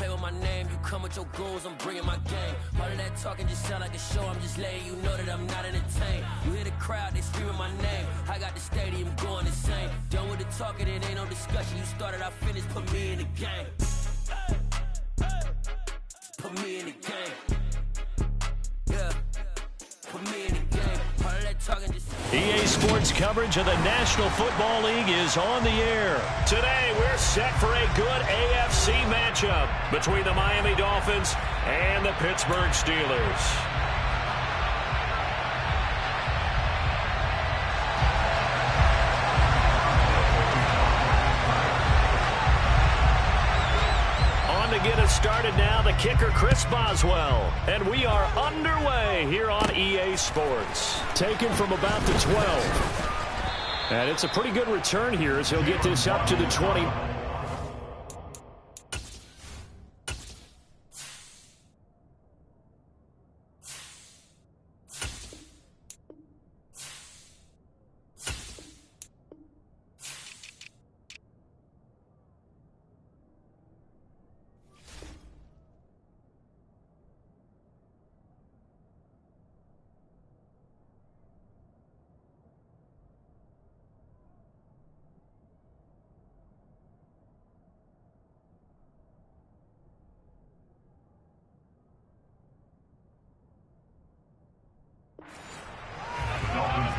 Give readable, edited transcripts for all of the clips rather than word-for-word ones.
play with my name. You come with your goons, I'm bringing my game. All of that talking just sound like a show. I'm just letting you know that I'm not entertained. You hear the crowd, they screaming my name. I got the stadium going insane. Done with the talking, it ain't no discussion. You started, I finished, put me in the game. Put me in the game. Yeah. Put me in the game. All of that talking just... EA Sports coverage of the National Football League is on the air. Today, we're set for a good AFC matchup between the Miami Dolphins and the Pittsburgh Steelers. To get us started now, the kicker, Chris Boswell. And we are underway here on EA Sports. Taken from about the 12. And it's a pretty good return here as he'll get this up to the 20.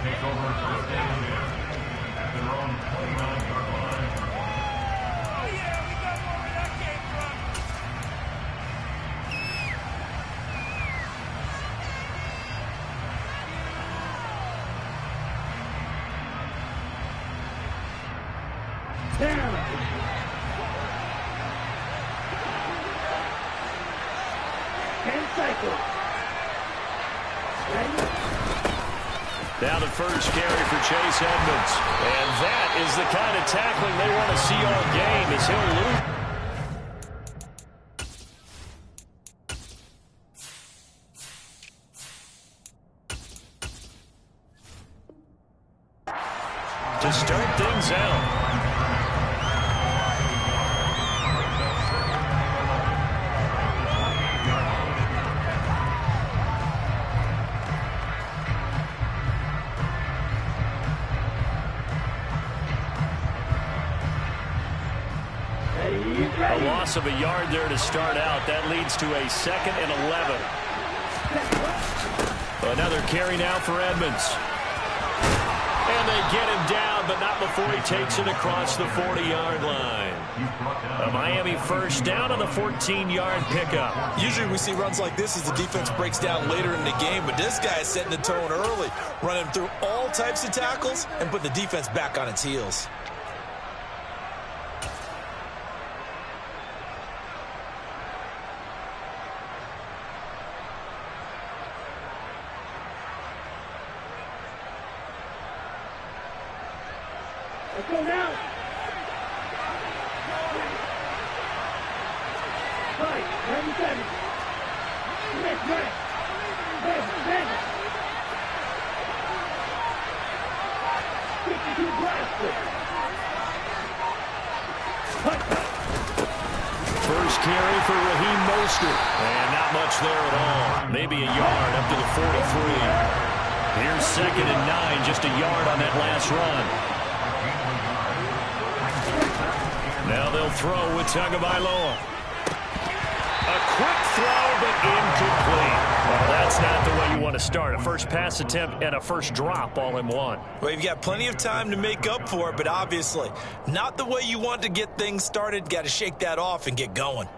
Take over first down at their own 29-yard line. Oh yeah, we got more where that came from. Now the first carry for Chase Edmonds. And that is the kind of tackling they want to see all game as he'll lose. To start things out. A loss of a yard there to start out. That leads to a 2nd and 11. Another carry now for Edmonds. And they get him down, but not before he takes it across the 40-yard line. A Miami first down on the 14-yard pickup. Usually we see runs like this as the defense breaks down later in the game, but this guy is setting the tone early, running through all types of tackles and putting the defense back on its heels. Let's go now. Five, 97. Smith, right. Smith. 52 Bradford. First carry for Raheem Mostert. And not much there at all. Maybe a yard up to the 43. Here's 2nd and 9, just a yard on that last run. Now they'll throw with Tagovailoa. A quick throw, but incomplete. Well, that's not the way you want to start. A first pass attempt and a first drop all in one. Well, you've got plenty of time to make up for it, but obviously not the way you want to get things started. Got to shake that off and get going.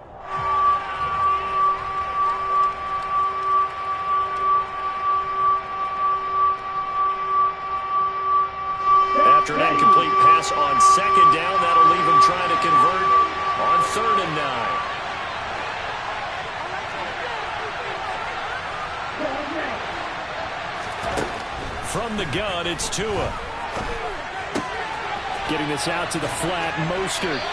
After an incomplete pass on 2nd down, that'll leave him trying to convert on 3rd and 9. From the gun, it's Tua. Getting this out to the flat, Mostert.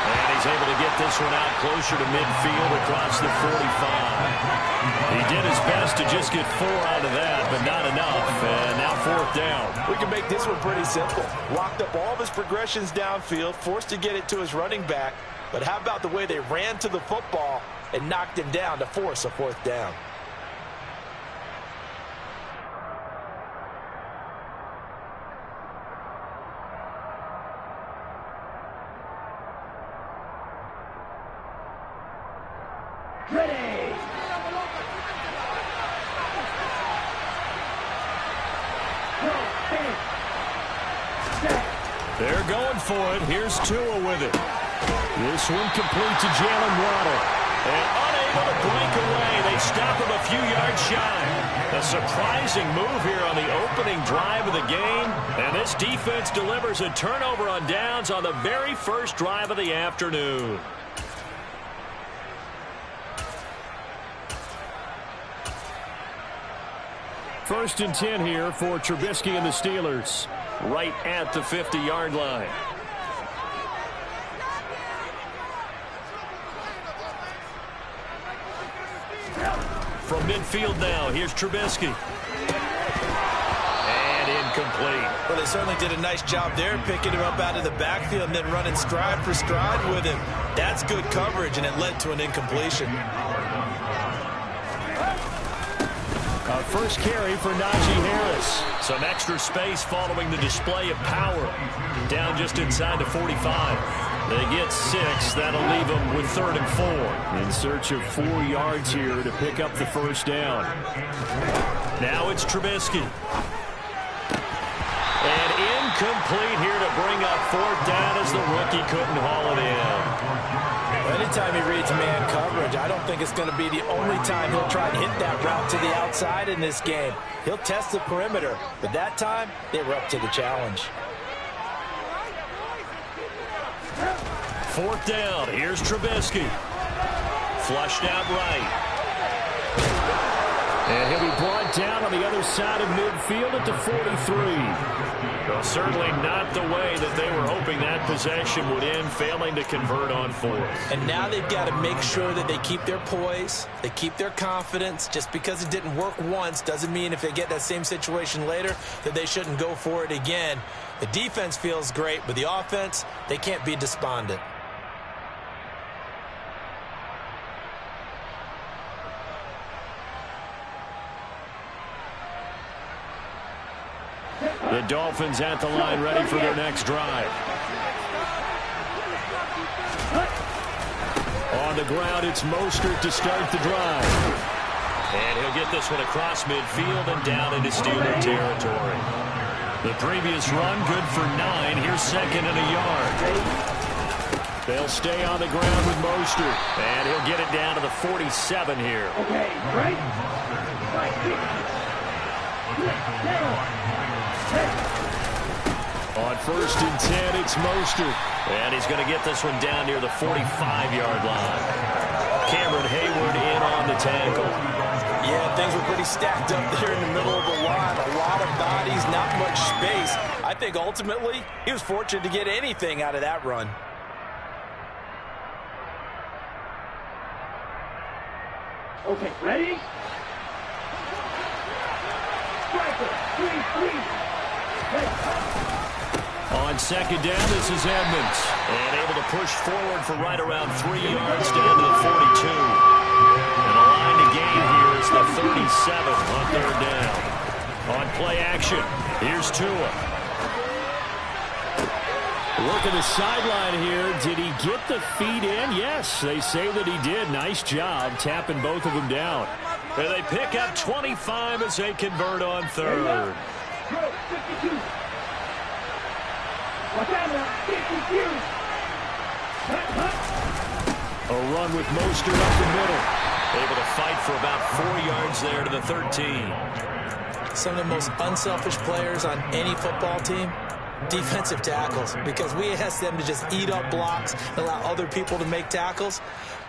And he's able to get this one out closer to midfield across the 45. He did his best to just get 4 out of that, but not enough. And now 4th down. We can make this one pretty simple. Locked up all of his progressions downfield, forced to get it to his running back. But how about the way they ran to the football and knocked him down to force a 4th down? Ready. They're going for it. Here's Tua with it. This one complete to Jalen Waddle. And unable to break away. They stop him a few yards shy. A surprising move here on the opening drive of the game. And this defense delivers a turnover on downs on the very first drive of the afternoon. First and 10 here for Trubisky and the Steelers. Right at the 50-yard line. From midfield now, here's Trubisky. And incomplete. Well, they certainly did a nice job there, picking him up out of the backfield and then running stride for stride with him. That's good coverage, and it led to an incompletion. First carry for Najee Harris. Some extra space following the display of power. Down just inside the 45. They get 6. That'll leave them with 3rd and 4. In search of 4 yards here to pick up the first down. Now it's Trubisky. And incomplete here to bring up 4th down as the rookie couldn't haul it in. Anytime he reads man coverage, I don't think it's going to be the only time he'll try to hit that route to the outside in this game. He'll test the perimeter, but that time, they were up to the challenge. 4th down. Here's Trubisky. Flushed out right. And he'll be brought down on the other side of midfield at the 43. Well, certainly not the way that they were hoping that possession would end, failing to convert on 4th. And now they've got to make sure that they keep their poise, they keep their confidence. Just because it didn't work once doesn't mean if they get that same situation later that they shouldn't go for it again. The defense feels great, but the offense, they can't be despondent. The Dolphins at the line, ready for their next drive. On the ground, it's Mostert to start the drive. And he'll get this one across midfield and down into Steeler territory. The previous run, good for 9. Here's 2nd and a yard. They'll stay on the ground with Mostert. And he'll get it down to the 47 here. Okay, right? On 1st and 10, it's Mostert. And he's going to get this one down near the 45-yard line. Cameron Hayward in on the tackle. Yeah, things were pretty stacked up there in the middle of the line. A lot of bodies, not much space. I think ultimately he was fortunate to get anything out of that run. Okay, ready? Striker, 3-3. On 2nd down, this is Edmonds. And able to push forward for right around 3 yards down to the 42. And the line to gain here is the 37 on 3rd down. On play action, here's Tua. Look at the sideline here. Did he get the feet in? Yes, they say that he did. Nice job tapping both of them down. And they pick up 25 as they convert on 3rd. A run with Mostert up the middle. Able to fight for about 4 yards there to the 13. Some of the most unselfish players on any football team, defensive tackles, because we ask them to just eat up blocks and allow other people to make tackles.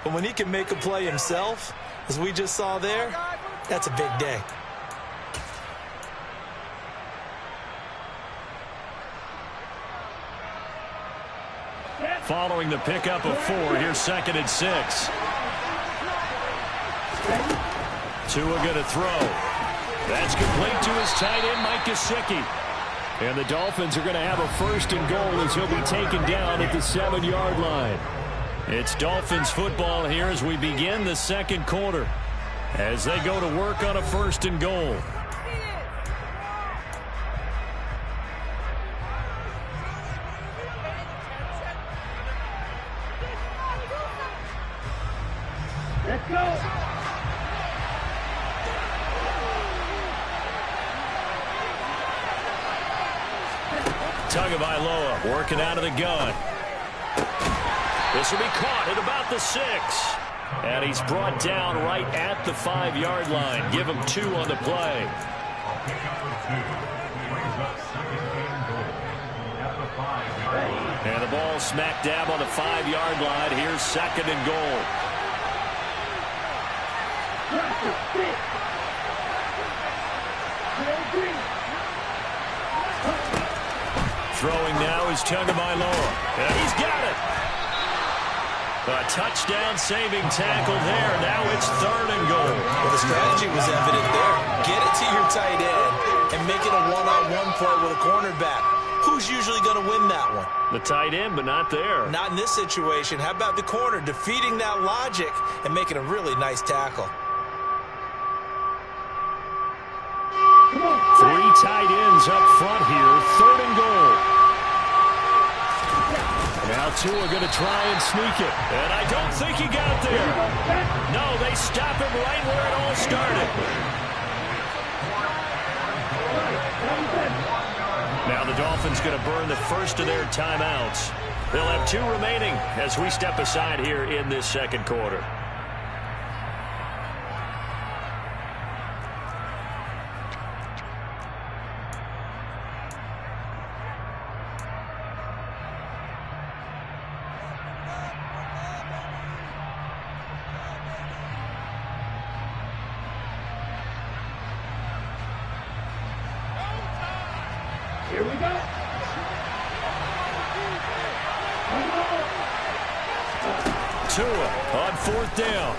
But when he can make a play himself, as we just saw there, that's a big day. Following the pickup of 4, here's 2nd and 6. Tua going to throw. That's complete to his tight end, Mike Gesicki. And the Dolphins are going to have a 1st and goal as he'll be taken down at the 7-yard line. It's Dolphins football here as we begin the second quarter, as they go to work on a 1st and goal. Let's go. Tagovailoa working out of the gun. This will be caught at about the 6. And he's brought down right at the 5-yard line. Give him 2 on the play. And the ball smack dab on the 5-yard line. Here's 2nd and goal. Throwing now is Tagovailoa. And he's got it. A touchdown-saving tackle there. Now it's 3rd and goal. Well, the strategy was evident there. Get it to your tight end and make it a one-on-one play with a cornerback. Who's usually going to win that one? The tight end, but not there. Not in this situation. How about the corner defeating that logic and making a really nice tackle? 3 tight ends up front here. 3rd and goal. Now 2 are going to try and sneak it. And I don't think he got there. No, they stop him right where it all started. Now the Dolphins going to burn the first of their timeouts. They'll have 2 remaining as we step aside here in this second quarter. Here we go. Tua on 4th down.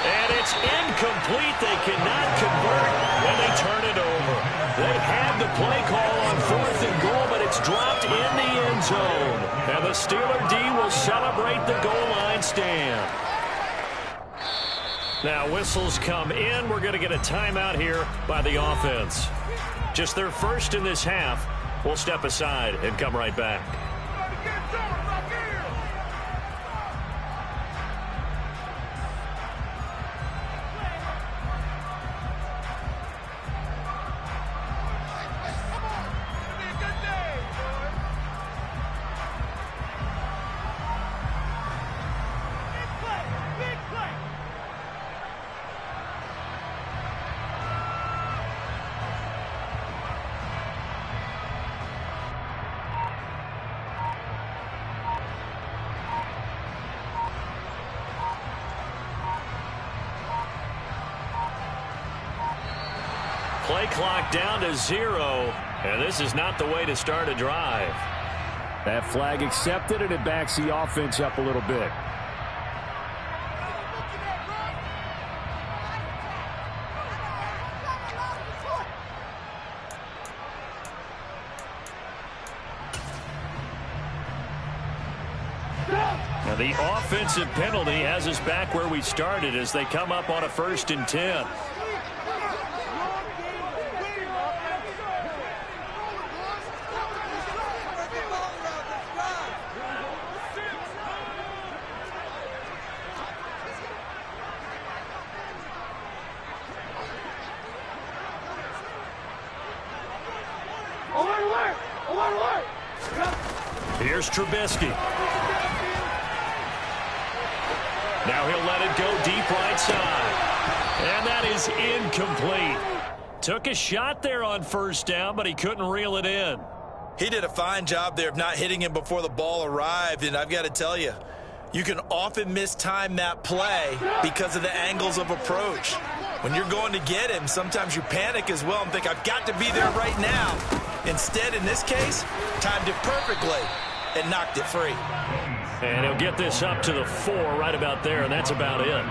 And it's incomplete. They cannot convert, and they turn it over. They had the play call on 4th and goal, but it's dropped in the end zone. And the Steeler D will celebrate the goal line stand. Now whistles come in. We're going to get a timeout here by the offense. Just their first in this half. We'll step aside and come right back. Play clock down to 0, and this is not the way to start a drive. That flag accepted, and it backs the offense up a little bit. Now the offensive penalty has us back where we started as they come up on a 1st and 10. Here's Trubisky. Now he'll let it go deep right side. And that is incomplete. Took a shot there on 1st down, but he couldn't reel it in. He did a fine job there of not hitting him before the ball arrived, and I've got to tell you, you can often mistime that play because of the angles of approach. When you're going to get him, sometimes you panic as well and think, I've got to be there right now. Instead, in this case, timed it perfectly and knocked it free. And he'll get this up to the 4 right about there, and that's about it.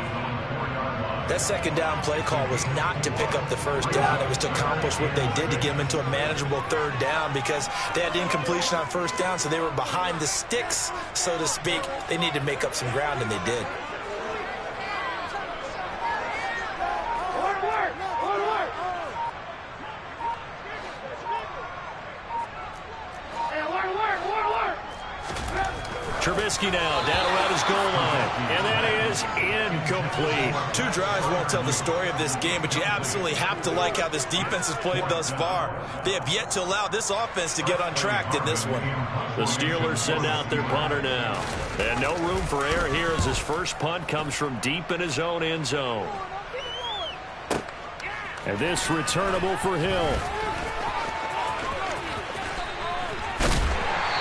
That second down play call was not to pick up the first down. It was to accomplish what they did to get them into a manageable third down because they had incompletion on first down, so they were behind the sticks, so to speak. They needed to make up some ground, and they did. Trubisky now down around his goal line, and that is incomplete. 2 drives won't tell the story of this game, but you absolutely have to like how this defense has played thus far. They have yet to allow this offense to get on track in this one. The Steelers send out their punter now. And no room for error here as his first punt comes from deep in his own end zone. And this returnable for Hill.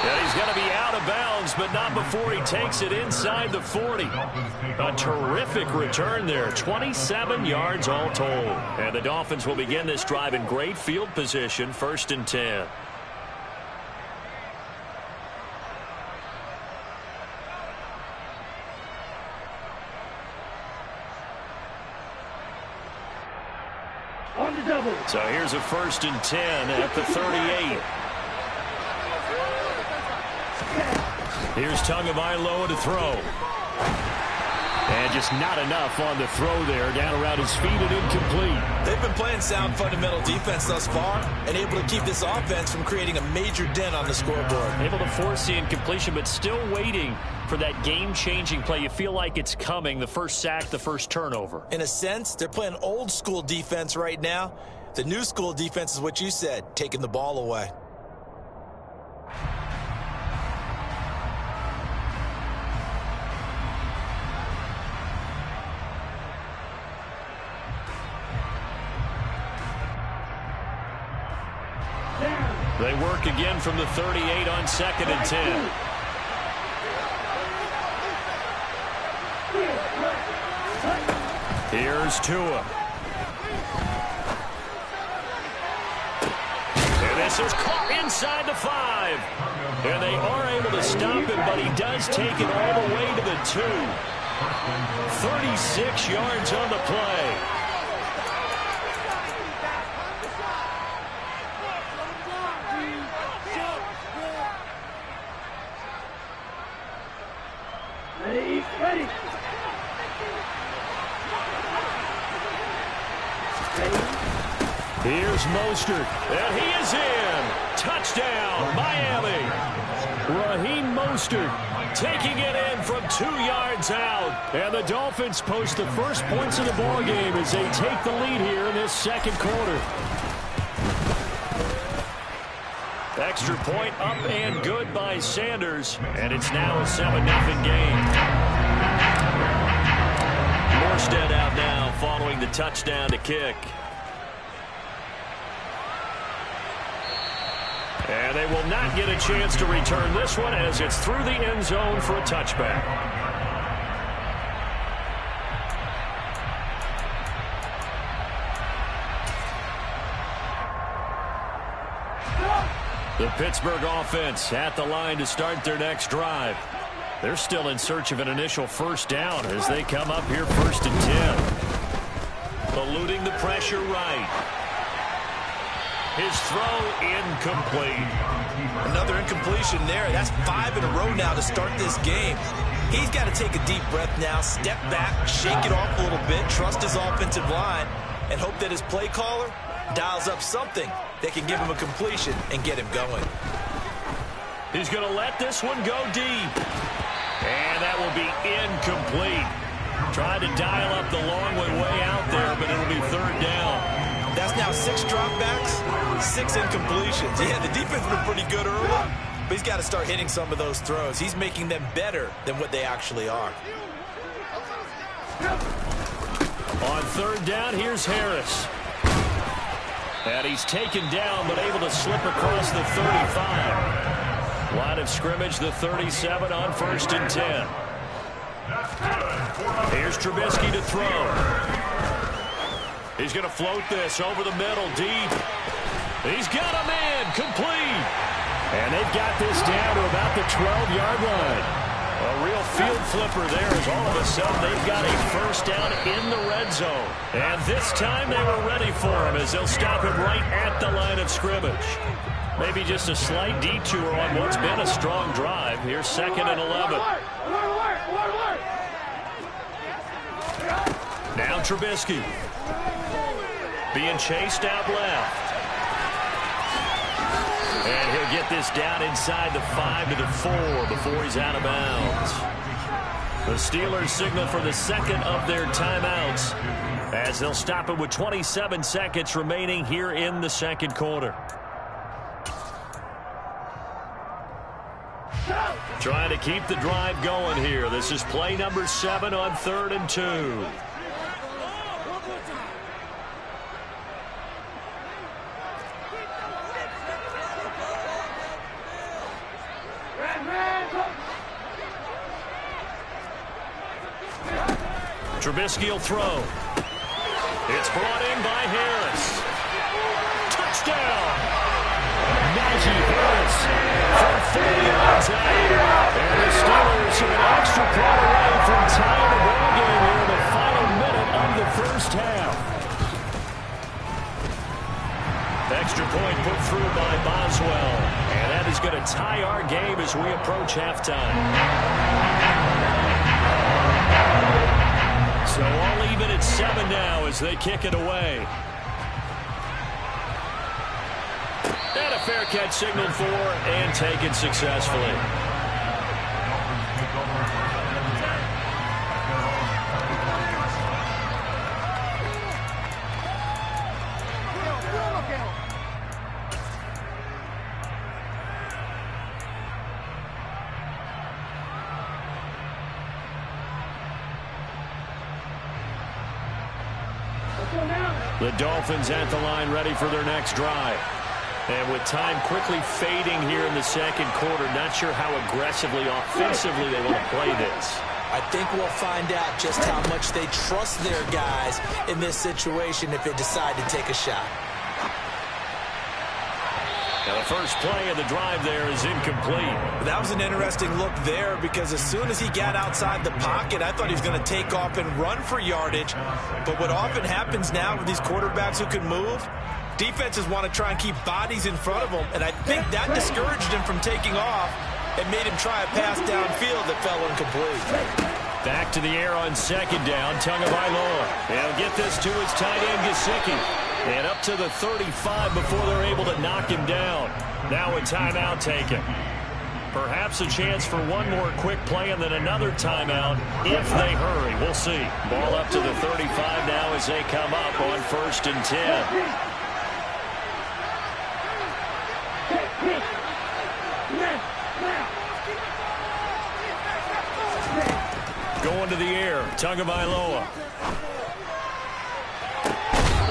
And he's going to be out of bounds, but not before he takes it inside the 40. A terrific return there. 27 yards all told. And the Dolphins will begin this drive in great field position, 1st and 10. On the double. So here's a 1st and 10 at the 38. Here's Tagovailoa to throw. And just not enough on the throw there. Down around his feet and incomplete. They've been playing sound fundamental defense thus far and able to keep this offense from creating a major dent on the scoreboard. Able to force the incompletion, but still waiting for that game-changing play. You feel like it's coming, the first sack, the first turnover. In a sense, they're playing old school defense right now. The new school defense is what you said, taking the ball away. They work again from the 38 on 2nd and 10. Here's Tua. And this is caught inside the 5. And they are able to stop him, but he does take it all the way to the 2. 36 yards on the play. Ready. Here's Mostert, and he is in. Touchdown, Miami. Raheem Mostert taking it in from 2 yards out. And the Dolphins post the first points of the ballgame as they take the lead here in this second quarter. Extra point up and good by Sanders, and it's now a 7-0 game. Morstead out now following the touchdown to kick. And they will not get a chance to return this one as it's through the end zone for a touchback. The Pittsburgh offense at the line to start their next drive. They're still in search of an initial first down as they come up here 1st and 10. Eluding the pressure right. His throw incomplete. Another incompletion there. That's 5 in a row now to start this game. He's got to take a deep breath now, step back, shake it off a little bit, trust his offensive line, and hope that his play caller dials up something that can give him a completion and get him going. He's going to let this one go deep. And that will be incomplete. Tried to dial up the long way out there, but it'll be 3rd down. That's now 6 dropbacks, 6 incompletions. Yeah, the defense has been pretty good early, but he's got to start hitting some of those throws. He's making them better than what they actually are. On 3rd down, here's Harris. And he's taken down, but able to slip across the 35. Line of scrimmage, the 37 on 1st and 10. Here's Trubisky to throw. He's going to float this over the middle, deep. He's got him in, complete. And they've got this down to about the 12-yard line. A real field flipper there as all of a sudden they've got a first down in the red zone. And this time they were ready for him as they'll stop him right at the line of scrimmage. Maybe just a slight detour on what's been a strong drive. Here's 2nd and 11. Now Trubisky. Being chased out left. And he'll get this down inside the 5 to the 4 before he's out of bounds. The Steelers signal for the second of their timeouts as they'll stop it with 27 seconds remaining here in the second quarter. Trying to keep the drive going here. This is play number 7 on 3rd and 2. Trubisky will throw. It's brought in by Harris. Touchdown! Najee Harris from 40 yards out. And the Steelers are an extra point away from tying the ball game here in the final minute of the first half. Extra point put through by Boswell. And that is going to tie our game as we approach halftime. So all even at 7 now as they kick it away. And a fair catch signaled for and taken successfully. The Dolphins at the line ready for their next drive. And with time quickly fading here in the second quarter, not sure how aggressively, offensively they want to play this. I think we'll find out just how much they trust their guys in this situation if they decide to take a shot. Now the first play of the drive there is incomplete. That was an interesting look there because as soon as he got outside the pocket, I thought he was going to take off and run for yardage. But what often happens now with these quarterbacks who can move, defenses want to try and keep bodies in front of them, and I think that discouraged him from taking off and made him try a pass downfield that fell incomplete. Back to the air on second down, Tagovailoa. He'll get this to his tight end, Gesicki. And up to the 35 before they're able to knock him down. Now a timeout taken. Perhaps a chance for one more quick play and then another timeout if they hurry. We'll see. Ball up to the 35 now as they come up on 1st and 10. Going to the air, Tagovailoa.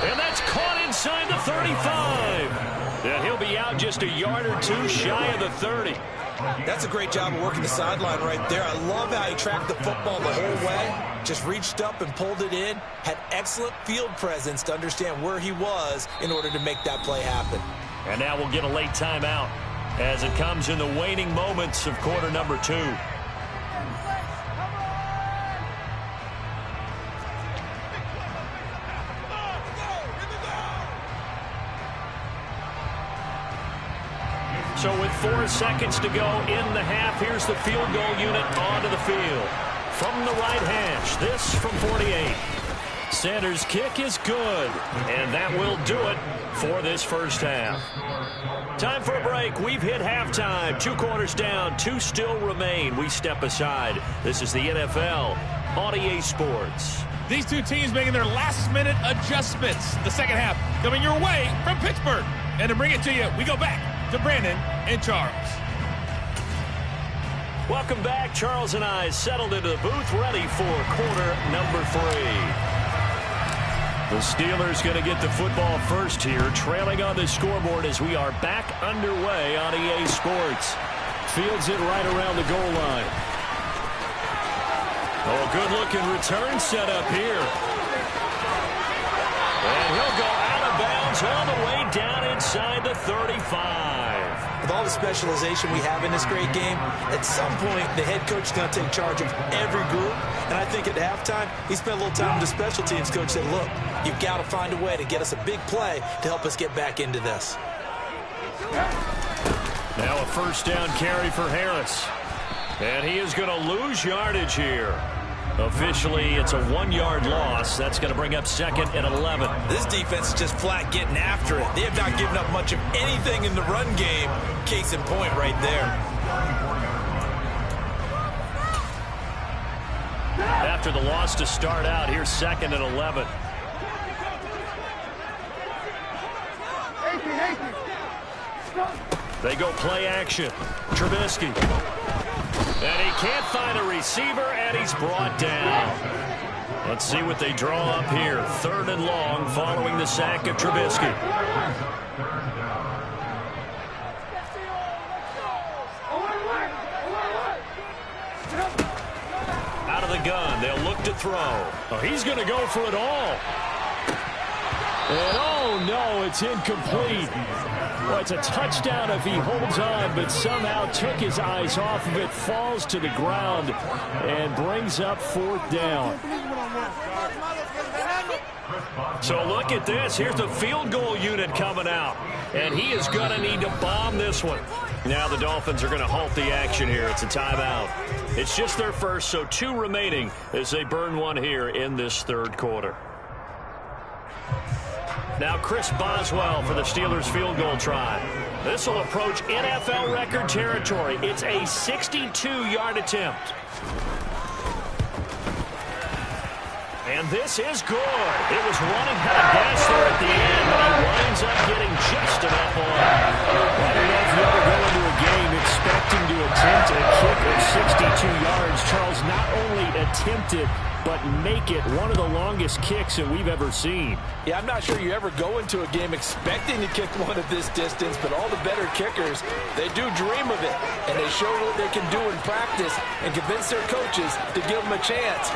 And that's caught inside the 35. And he'll be out just a yard or two shy of the 30. That's a great job of working the sideline right there. I love how he tracked the football the whole way. Just reached up and pulled it in. Had excellent field presence to understand where he was in order to make that play happen. And now we'll get a late timeout as it comes in the waning moments of quarter number 2. So with 4 seconds to go in the half, here's the field goal unit onto the field. From the right hash, this from 48. Sanders' kick is good, and that will do it for this first half. Time for a break. We've hit halftime. 2 quarters down, 2 still remain. We step aside. This is the NFL on EA Sports. These two teams making their last-minute adjustments. The second half coming your way from Pittsburgh. And to bring it to you, we go back to Brandon and Charles. Welcome back. Charles and I settled into the booth ready for quarter number 3. The Steelers going to get the football first here, trailing on the scoreboard as we are back underway on EA Sports. Fields it right around the goal line. Oh, good-looking return set up here. And he'll go out of bounds all the way down inside the 35. with all the specialization we have in this great game, at some point the head coach is going to take charge of every group. And I think at halftime, he spent a little time with the special teams coach, said, look, you've got to find a way to get us a big play to help us get back into this. Now a first down carry for Harris. And he is going to lose yardage here. Officially, it's a 1-yard loss. That's going to bring up 2nd and 11. This defense is just flat getting after it. They have not given up much of anything in the run game. Case in point right there. After the loss to start out, here's 2nd and 11. They go play action. Trubisky. And he can't find a receiver, and he's brought down. Let's see what they draw up here. 3rd and long following the sack of Trubisky. Out of the gun. They'll look to throw. Oh, he's going to go for it all. And oh, no, it's incomplete. Well, it's a touchdown if he holds on, but somehow took his eyes off of it, falls to the ground, and brings up 4th down. So look at this. Here's the field goal unit coming out, and he is going to need to bomb this one. Now the Dolphins are going to halt the action here. It's a timeout. It's just their first, so 2 remaining as they burn one here in this 3rd quarter. Now Chris Boswell for the Steelers field goal try. This will approach NFL record territory. It's a 62-yard attempt. And this is good. It was running out of gas there at the end, but he winds up getting just enough on. I don't know if you ever go into a game expecting to attempt a kick of 62 yards. Charles, not only attempt it, but make it one of the longest kicks that we've ever seen. Yeah, I'm not sure you ever go into a game expecting to kick one at this distance, but all the better kickers, they do dream of it, and they show what they can do in practice and convince their coaches to give them a chance.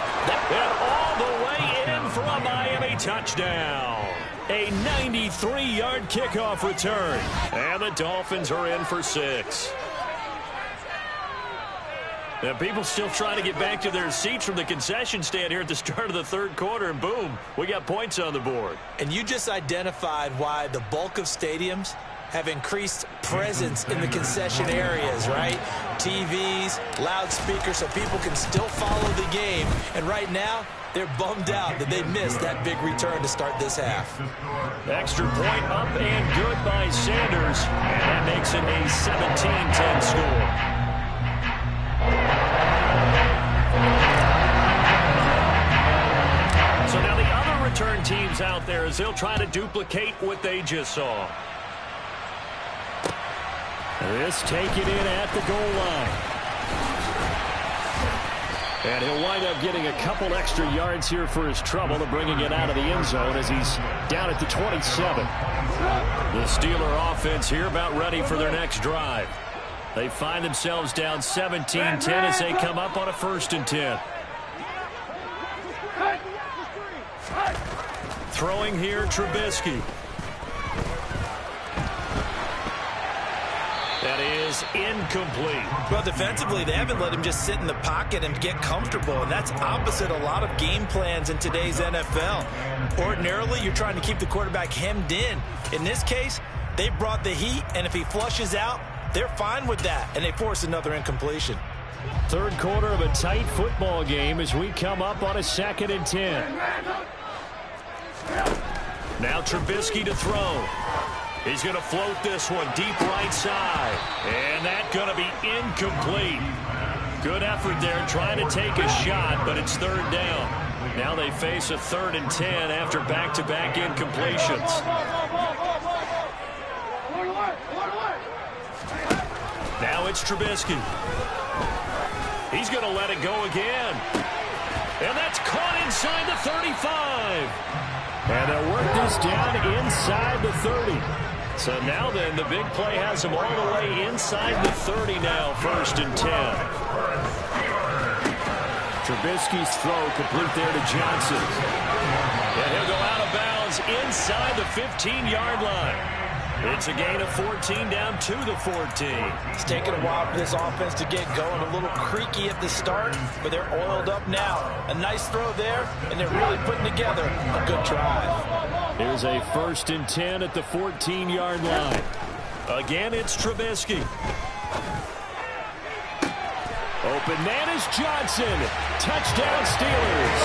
And all the way in for a Miami touchdown. A 93-yard kickoff return. And the Dolphins are in for 6. And people still trying to get back to their seats from the concession stand here at the start of the 3rd quarter, and boom, we got points on the board. And you just identified why the bulk of stadiums have increased presence in the concession areas, right? TVs, loudspeakers, so people can still follow the game. And right now, they're bummed out that they missed that big return to start this half. Extra point up and good by Sanders, and that makes it a 17-10 score. So now the other return teams out there as they'll try to duplicate what they just saw. This taken in at the goal line. And he'll wind up getting a couple extra yards here for his trouble and bringing it out of the end zone as he's down at the 27. The Steeler offense here about ready for their next drive. They find themselves down 17-10 as they come up on a 1st and 10. Throwing here, Trubisky. That is incomplete. Well, defensively, they haven't let him just sit in the pocket and get comfortable, and that's opposite a lot of game plans in today's NFL. Ordinarily, you're trying to keep the quarterback hemmed in. In this case, they brought the heat, and if he flushes out, they're fine with that, and they force another incompletion. 3rd quarter of a tight football game as we come up on a 2nd and 10. Now Trubisky to throw. He's going to float this one deep right side. And that's going to be incomplete. Good effort there trying to take a shot, but it's 3rd down. Now they face a 3rd and 10 after back-to-back incompletions. Now it's Trubisky. He's going to let it go again. And that's caught inside the 35. And they'll work this down inside the 30. So now then, the big play has him all the way inside the 30 now, 1st and 10. Trubisky's throw complete there to Johnson. And he'll go out of bounds inside the 15-yard line. It's a gain of 14 down to the 14. It's taken a while for this offense to get going. A little creaky at the start, but they're oiled up now. A nice throw there, and they're really putting together a good drive. Here's a 1st and 10 at the 14-yard line. Again, it's Trubisky. Open man is Johnson. Touchdown Steelers.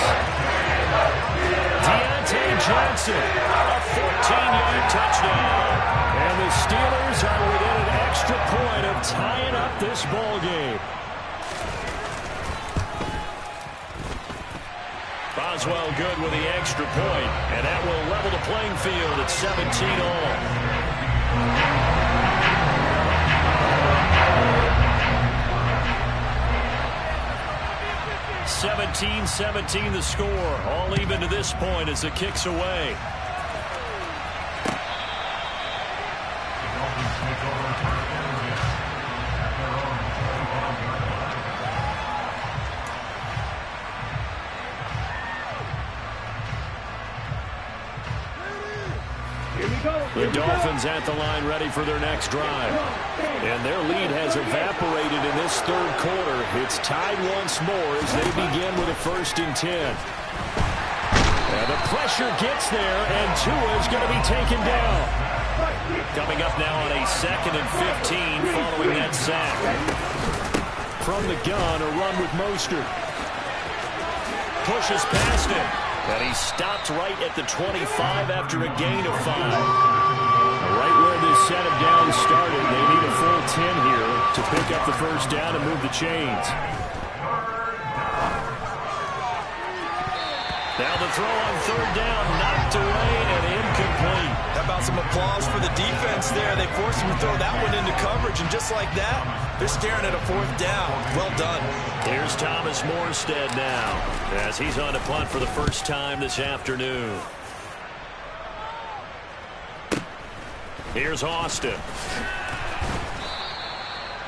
Deontay Johnson, a 14-yard touchdown. And the Steelers are within an extra point of tying up this ball game. Boswell good with the extra point, and that will level the playing field at 17 all. 17-17 the score. All even to this point as the kick's away. The Dolphins at the line ready for their next drive. And their lead has evaporated in this 3rd quarter. It's tied once more as they begin with a 1st and 10. And the pressure gets there, and Tua is going to be taken down. Coming up now on a 2nd and 15 following that sack. From the gun, a run with Mostert. Pushes past him. And he stopped right at the 25 after a gain of 5. Right where this set of downs started, they need a full 10 here to pick up the 1st down and move the chains. Now the throw on 3rd down, knocked away and incomplete. How about some applause for the defense there? They forced him to throw that one into coverage, and just like that, they're staring at a 4th down. Well done. Here's Thomas Morstead now as he's on to punt for the first time this afternoon. Here's Austin.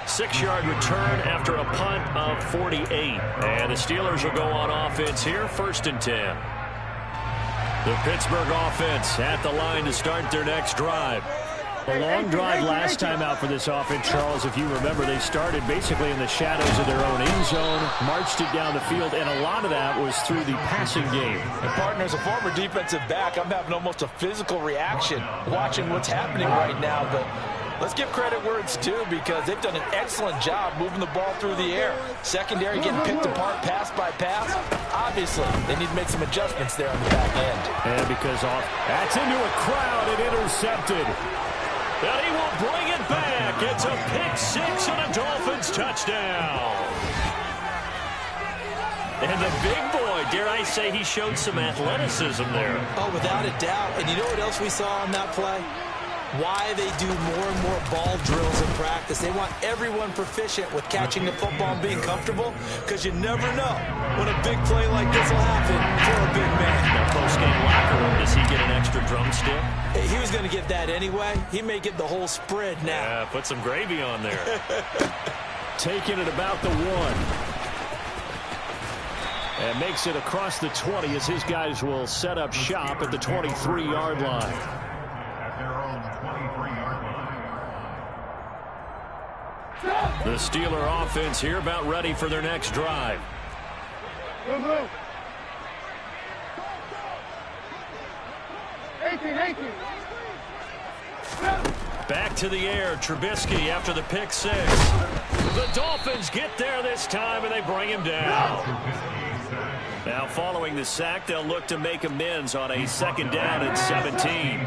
6-yard return after a punt of 48. And the Steelers will go on offense here, 1st and 10. The Pittsburgh offense at the line to start their next drive. A long drive last time out for this offense, Charles. If you remember, they started basically in the shadows of their own end zone, marched it down the field, and a lot of that was through the passing game. And partner, as a former defensive back, I'm having almost a physical reaction watching what's happening right now. But let's give credit where it's due, because they've done an excellent job moving the ball through the air. Secondary getting picked apart pass by pass. Obviously, they need to make some adjustments there on the back end. And because that's into a crowd and intercepted. And he will bring it back. It's a pick 6 and a Dolphins touchdown. And the big boy, dare I say, he showed some athleticism there. Oh, without a doubt. And you know what else we saw on that play? Why they do more and more ball drills in practice. They want everyone proficient with catching the football and being comfortable, because you never know when a big play like this will happen for a big man. That post-game locker room, does he get an extra drumstick? He was going to get that anyway. He may get the whole spread now. Yeah, put some gravy on there. Taking it about the 1. And makes it across the 20 as his guys will set up shop at the 23-yard line. The Steeler offense here about ready for their next drive. Back to the air, Trubisky after the pick 6. The Dolphins get there this time, and they bring him down. Now following the sack, they'll look to make amends on a 2nd down and 17.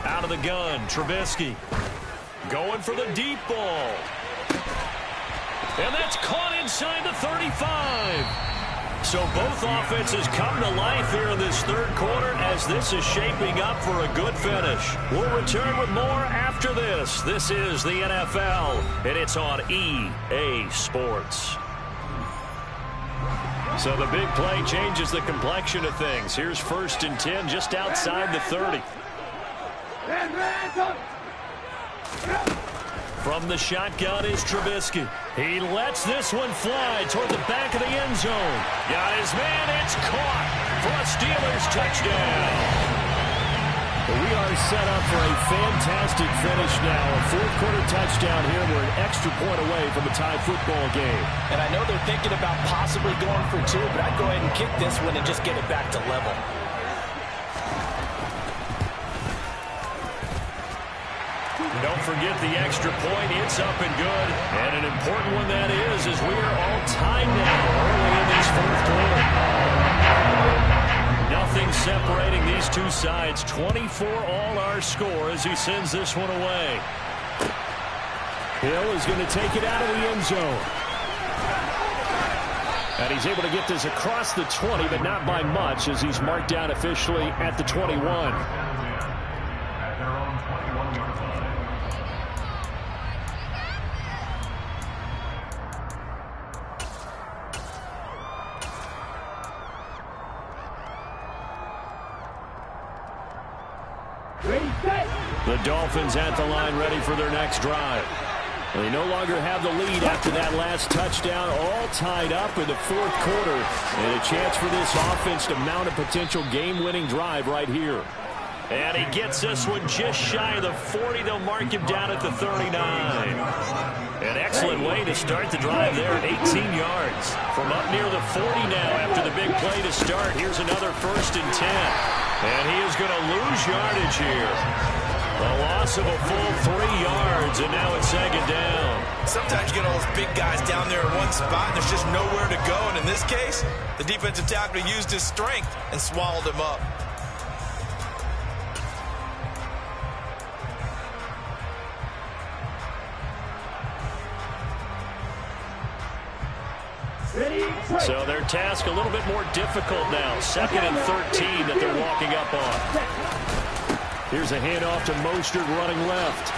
Out of the gun, Trubisky going for the deep ball. And that's caught inside the 35. So both offenses come to life here in this 3rd quarter as this is shaping up for a good finish. We'll return with more after this. This is the NFL, and it's on EA Sports. So the big play changes the complexion of things. Here's 1st and 10 just outside the 30. From the shotgun is Trubisky. He lets this one fly toward the back of the end zone. Got his man. It's caught for a Steelers touchdown. We are set up for a fantastic finish now. A fourth-quarter touchdown here. We're an extra point away from a tie football game. And I know they're thinking about possibly going for two, but I'd go ahead and kick this one and just get it back to level. Don't forget the extra point. It's up and good. And an important one that is we are all tied now early in this fourth quarter. Nothing separating these two sides. 24 all our score as he sends this one away. Hill is going to take it out of the end zone. And he's able to get this across the 20, but not by much as he's marked down officially at the 21. At their own 21-yard line. The Dolphins at the line ready for their next drive. They no longer have the lead after that last touchdown, all tied up in the fourth quarter. And a chance for this offense to mount a potential game-winning drive right here. And he gets this one just shy of the 40. They'll mark him down at the 39. An excellent way to start the drive there at 18 yards. From up near the 40 now after the big play to start. Here's another 1st and 10. And he is going to lose yardage here. A loss of a full 3 yards, and now it's 2nd down. Sometimes you get all those big guys down there in one spot, and there's just nowhere to go. And in this case, the defensive tackle used his strength and swallowed him up. So their task a little bit more difficult now. 2nd and 13 that they're walking up on. Here's a handoff to Mostert running left.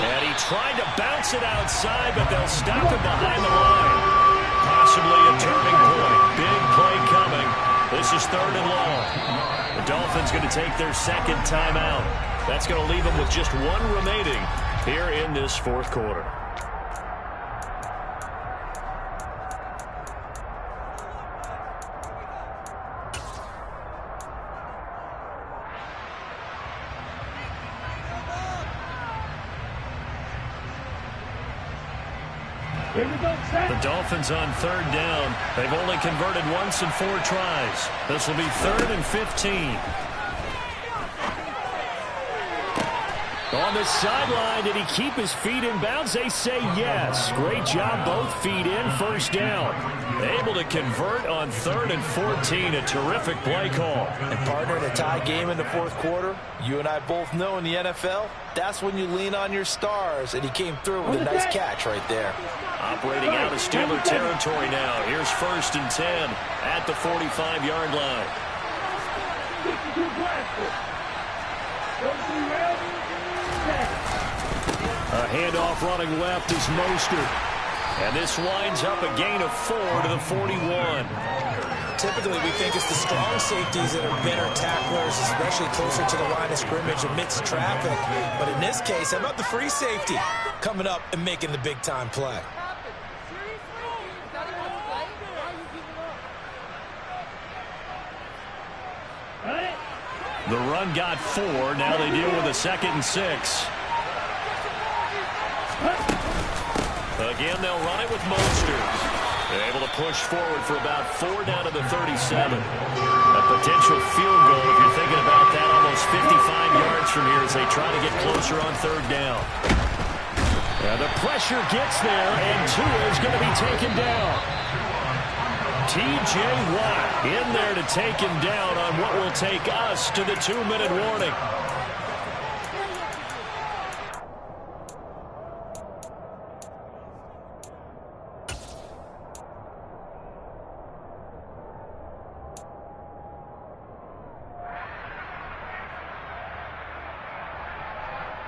And he tried to bounce it outside, but they'll stop him behind the line. Possibly a turning point. Big play coming. This is 3rd and long. The Dolphins going to take their 2nd timeout. That's going to leave them with just 1 remaining here in this fourth quarter. The Dolphins on 3rd down. They've only converted once in 4 tries. This will be 3rd and 15. On the sideline, did he keep his feet in bounds? They say yes. Great job, both feet in, 1st down. Able to convert on 3rd and 14. A terrific play call. And partner, in a tie game in the fourth quarter, you and I both know in the NFL, that's when you lean on your stars, and he came through with a nice catch right there. Operating out of Steeler territory now. Here's 1st and 10 at the 45-yard line. A handoff running left is Mostert. And this winds up a gain of 4 to the 41. Typically, we think it's the strong safeties that are better tacklers, especially closer to the line of scrimmage amidst traffic. But in this case, how about the free safety coming up and making the big-time play? The run got 4. Now they deal with a 2nd and 6. Again, they'll run it with Mostert. They're able to push forward for about 4 down to the 37. A potential field goal, if you're thinking about that, almost 55 yards from here as they try to get closer on 3rd down. And the pressure gets there, and Tua is going to be taken down. T.J. Watt in there to take him down on what will take us to the 2-minute warning.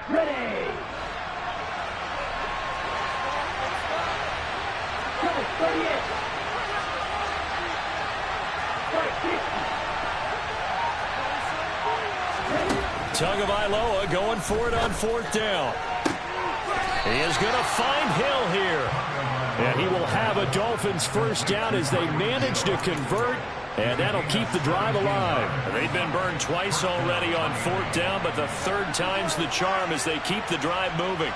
Ready. Go, 38. Tagovailoa going for it on 4th down. is going to find Hill here. And he will have a Dolphins first down as they manage to convert. And that'll keep the drive alive. They've been burned twice already on fourth down, but the third time's the charm as they keep the drive moving.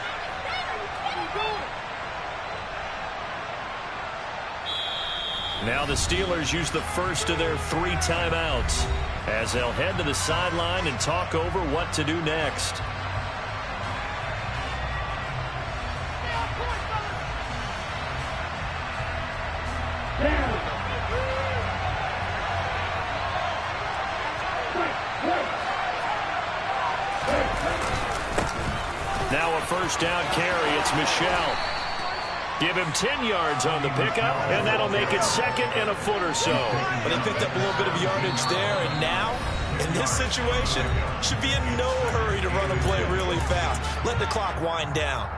Now the Steelers use the first of their 3 timeouts as they'll head to the sideline and talk over what to do next. Now a first down carry. It's Michel. Give him 10 yards on the pickup, and that'll make it second and a foot or so. But he picked up a little bit of yardage there, and now, in this situation, should be in no hurry to run a play really fast. Let the clock wind down.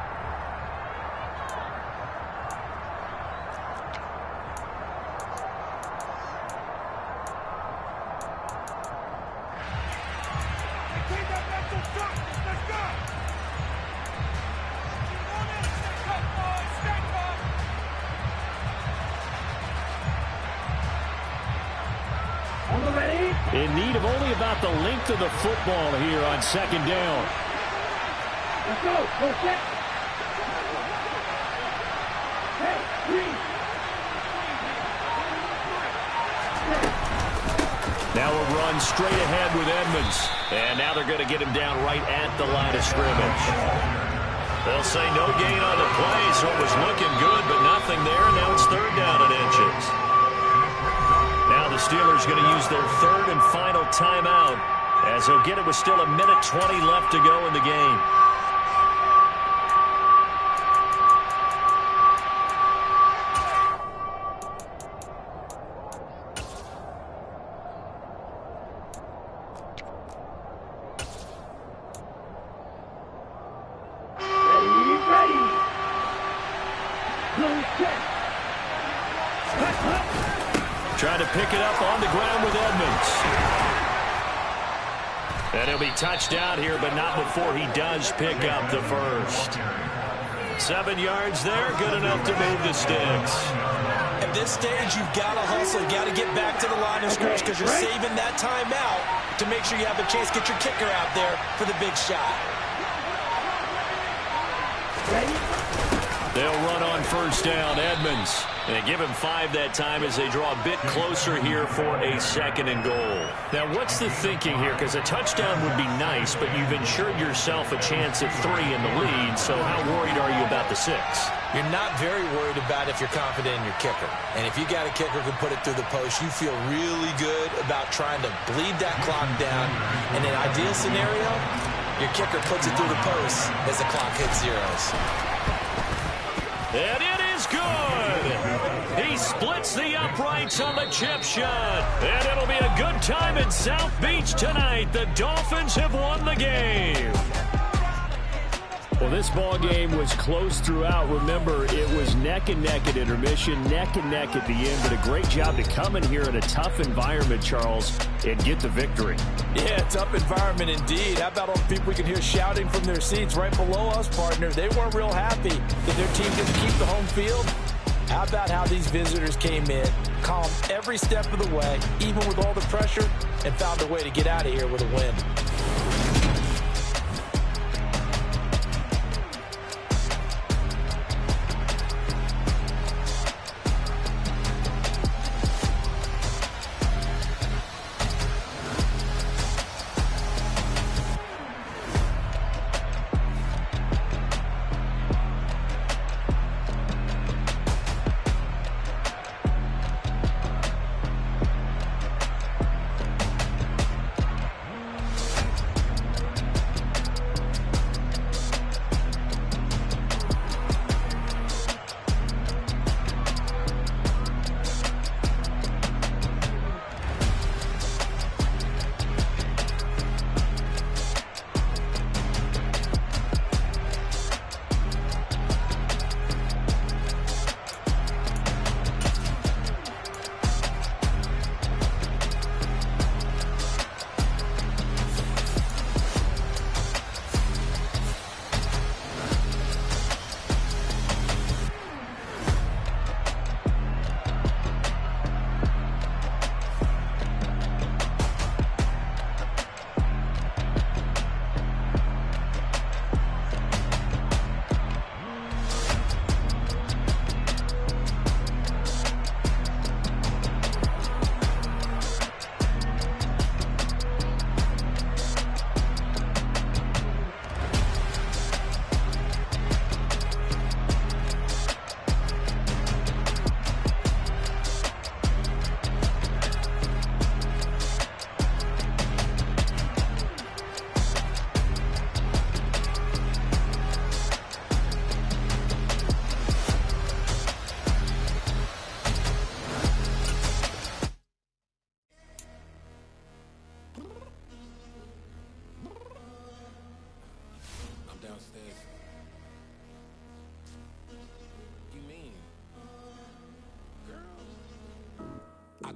In need of only about the length of the football here on second down. Let's go. Go set. Hey, three. Now a run straight ahead with Edmonds. And now they're going to get him down right at the line of scrimmage. They'll say no gain on the play, so it was looking good, but nothing there. Now it's third down and inches. Now the Steelers going to use their third and final timeout as they'll get it with still 1:20 left to go in the game. Trying to pick it up on the ground with Edmonds. And he'll be touched down here, but not before he does pick up the first. 7 yards there, good enough to move the sticks. At this stage, you've got to hustle. You've got to get back to the line of scrimmage because you're saving that timeout to make sure you have a chance to get your kicker out there for the big shot. They'll run on first down, Edmonds. And give him 5 that time as they draw a bit closer here for a second and goal. Now, what's the thinking here? Because a touchdown would be nice, but you've ensured yourself a chance at 3 in the lead, so how worried are you about the 6? You're not very worried about if you're confident in your kicker. And if you got a kicker who can put it through the post, you feel really good about trying to bleed that clock down. In an ideal scenario, your kicker puts it through the post as the clock hits zeros. And it is good. He splits the uprights on the chip shot. And it'll be a good time in South Beach tonight. The Dolphins have won the game. Well, this ball game was close throughout. Remember, it was neck and neck at intermission, neck and neck at the end. But a great job to come in here in a tough environment, Charles, and get the victory. Yeah, tough environment indeed. How about all the people we can hear shouting from their seats right below us, partner? They weren't real happy that their team didn't keep the home field. How about how these visitors came in, calm every step of the way, even with all the pressure, and found a way to get out of here with a win.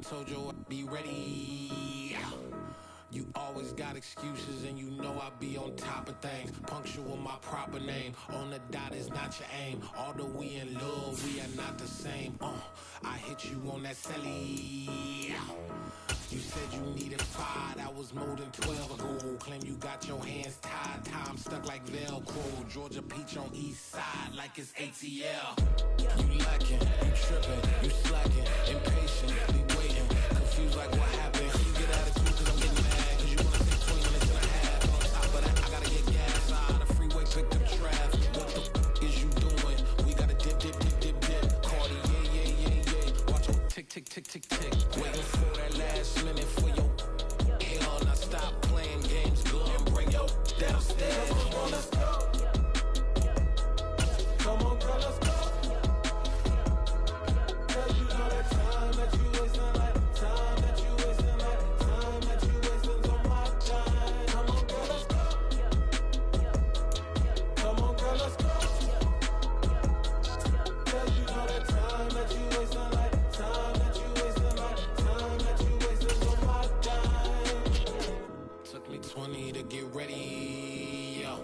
told you I'd be ready. You always got excuses and you know I be on top of things. Punctual my proper name. On the dot is not your aim. Although we in love, we are not the same. I hit you on that celly. You said you needed 5, that was more than 12 ago. Claim you got your hands tied, time stuck like Velcro. Georgia Peach on east side like it's ATL. You lacking, you tripping, you slacking, impatient, be waiting, confused like what happened. You get attitude cause I'm getting mad, cause you wanna take 20 minutes and a half. On top of that, I gotta get gas out of the freeway, picked up traffic. What the f is you doing? We gotta dip, dip, dip, dip, dip. Cardi, yeah. Watch your tick, tick, tick, tick, tick. Waiting for that last minute for your hell. Now stop playing games, go and bring your downstairs. Come on, let's go. Come on, girl, let's go. Cause you know that time that you wasting, like time that you wasting, like time that you wasting on my time. Come on, girl, let's go. Come on, girl, let's go. Cause you know that time that you wasting, like time that you wasting, like time that you wasting on my time. Took me 20 to get ready, yo.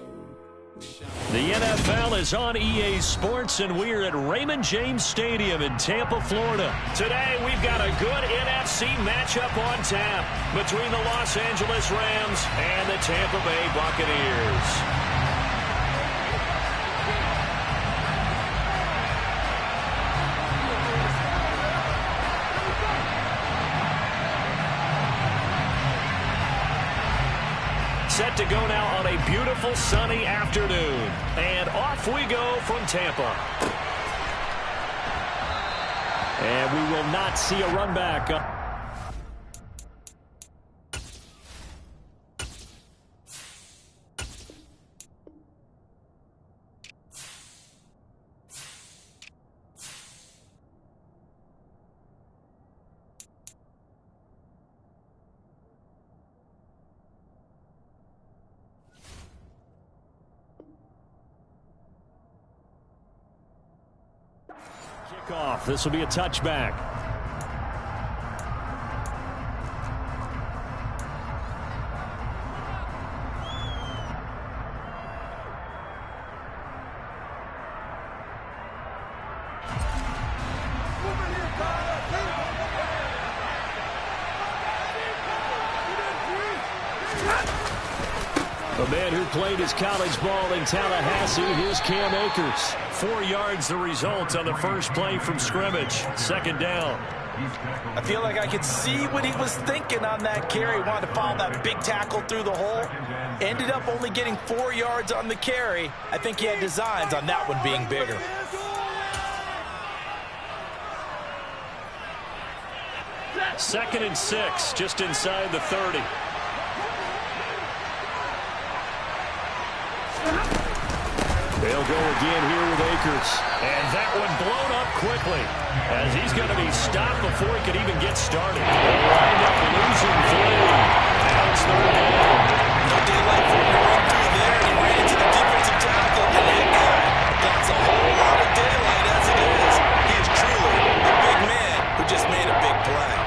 The NFL is on EA Sports, and we're at Raymond James Stadium in Tampa, Florida. Today, we've got a good NFC matchup on tap between the Los Angeles Rams and the Tampa Bay Buccaneers. Set to go now on a beautiful sunny afternoon. And off we go from Tampa. And we will not see a run back. Kickoff. This will be a touchback. A man who played his college ball in Tallahassee, here's Cam Akers. 4 yards the result on the first play from scrimmage. Second down. I feel like I could see what he was thinking on that carry. Wanted to follow that big tackle through the hole. Ended up only getting 4 yards on the carry. I think he had designs on that one being bigger. Second and 6, just inside the 30. They'll go again here with Akers. And that one blown up quickly as he's going to be stopped before he could even get started. They'll wind up losing 3. Now it's third down. No daylight for him to run through there. He ran into the defensive tackle. And that guy gets a whole lot of daylight as it is. He is truly a big man who just made a big play.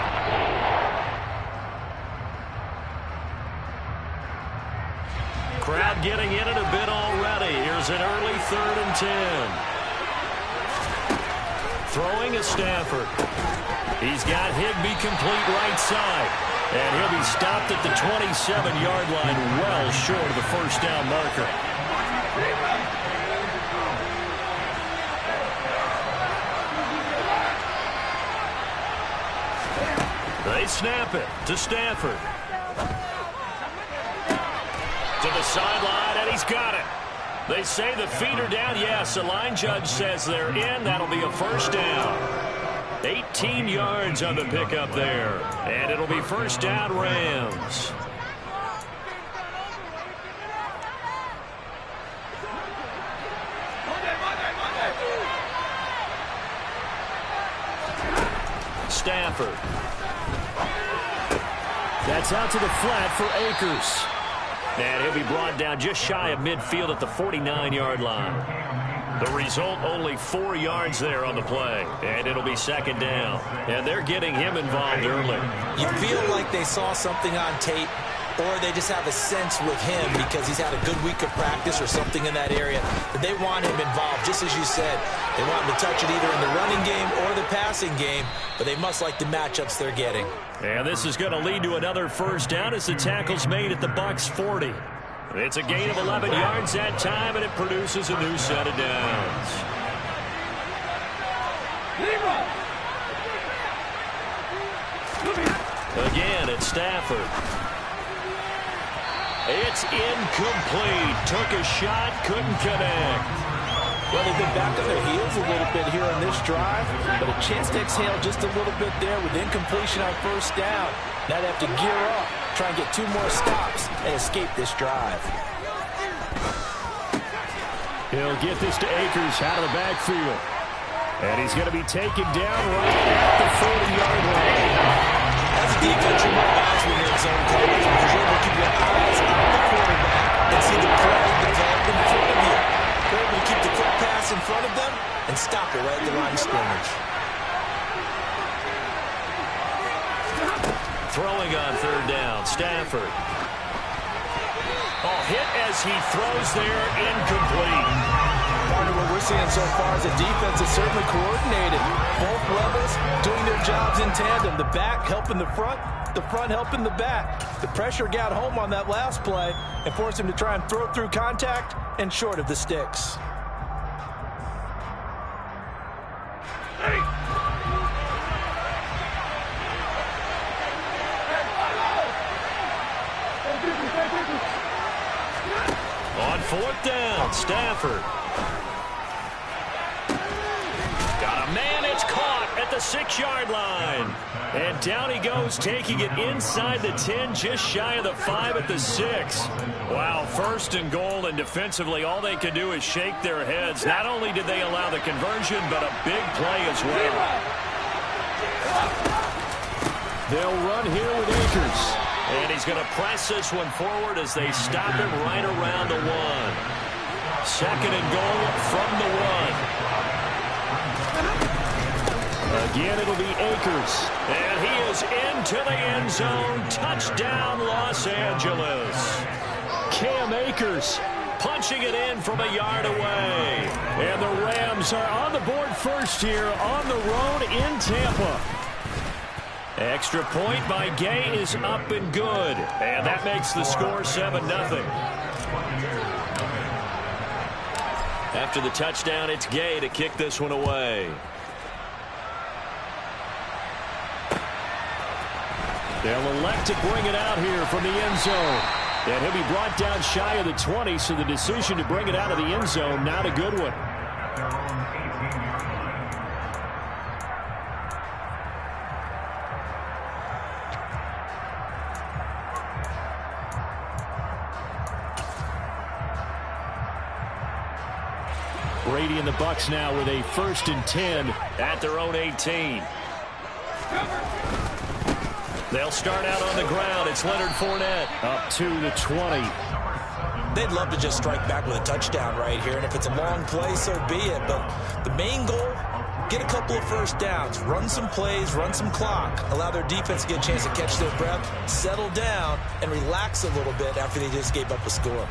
Crowd getting in it a bit already. Here's an early 3rd and 10. Throwing is Stafford. He's got Higbee complete right side. And he'll be stopped at the 27-yard line, well short of the first down marker. They snap it to Stafford. To the sideline, and he's got it. They say the feet are down. Yes, the line judge says they're in. That'll be a first down. 18 yards on the pickup there. And it'll be first down, Rams. Stafford. That's out to the flat for Akers. And he'll be brought down just shy of midfield at the 49-yard line. The result, only 4 yards there on the play. And it'll be second down. And they're getting him involved early. You feel like they saw something on tape, or they just have a sense with him because he's had a good week of practice or something in that area. But they want him involved, just as you said. They want him to touch it either in the running game or the passing game, but they must like the matchups they're getting. And this is going to lead to another first down as the tackle's made at the Bucs 40. It's a gain of 11 yards that time, and it produces a new set of downs. Again, it's Stafford. It's incomplete. Took a shot, couldn't connect. Well, they've been back on their heels a little bit here on this drive, but a chance to exhale just a little bit there with incompletion on first down. Now they have to gear up, try and get 2 more stops, and escape this drive. He'll get this to Akers out of the backfield. And he's going to be taken down right at the 40-yard line. As a defense, you want guys when you're in zone coverage because you're able to keep your eyes on the quarterback and see the play develop in front of you. You're able to keep the quick pass in front of them and stop it right at the line of scrimmage. Throwing on third down, Stafford. Oh, hit as he throws there, incomplete. Partner, what we're seeing so far is the defense is certainly coordinated. Both levels doing their jobs in tandem. The back helping the front helping the back. The pressure got home on that last play and forced him to try and throw through contact and short of the sticks. On fourth down, Stafford. Got a man, it's caught at the 6-yard line. And down he goes, taking it inside the 10, just shy of the 5 at the 6. Wow, first and goal, and defensively all they can do is shake their heads. Not only did they allow the conversion, but a big play as well. They'll run here with Akers. And he's going to press this one forward as they stop him right around the 1. Second and goal from the 1. Again, it'll be Akers. And he is into the end zone. Touchdown, Los Angeles. Cam Akers punching it in from a yard away. And the Rams are on the board first here on the road in Tampa. Extra point by Gay is up and good. And that makes the score 7-0. After the touchdown, it's Gay to kick this one away. They'll elect to bring it out here from the end zone. And he'll be brought down shy of the 20, so the decision to bring it out of the end zone, not a good one. Brady and the Bucs now with a 1st and 10 at their own 18. They'll start out on the ground. It's Leonard Fournette up to the 20. They'd love to just strike back with a touchdown right here, and if it's a long play, so be it. But the main goal, get a couple of first downs, run some plays, run some clock, allow their defense to get a chance to catch their breath, settle down, and relax a little bit after they just gave up a score.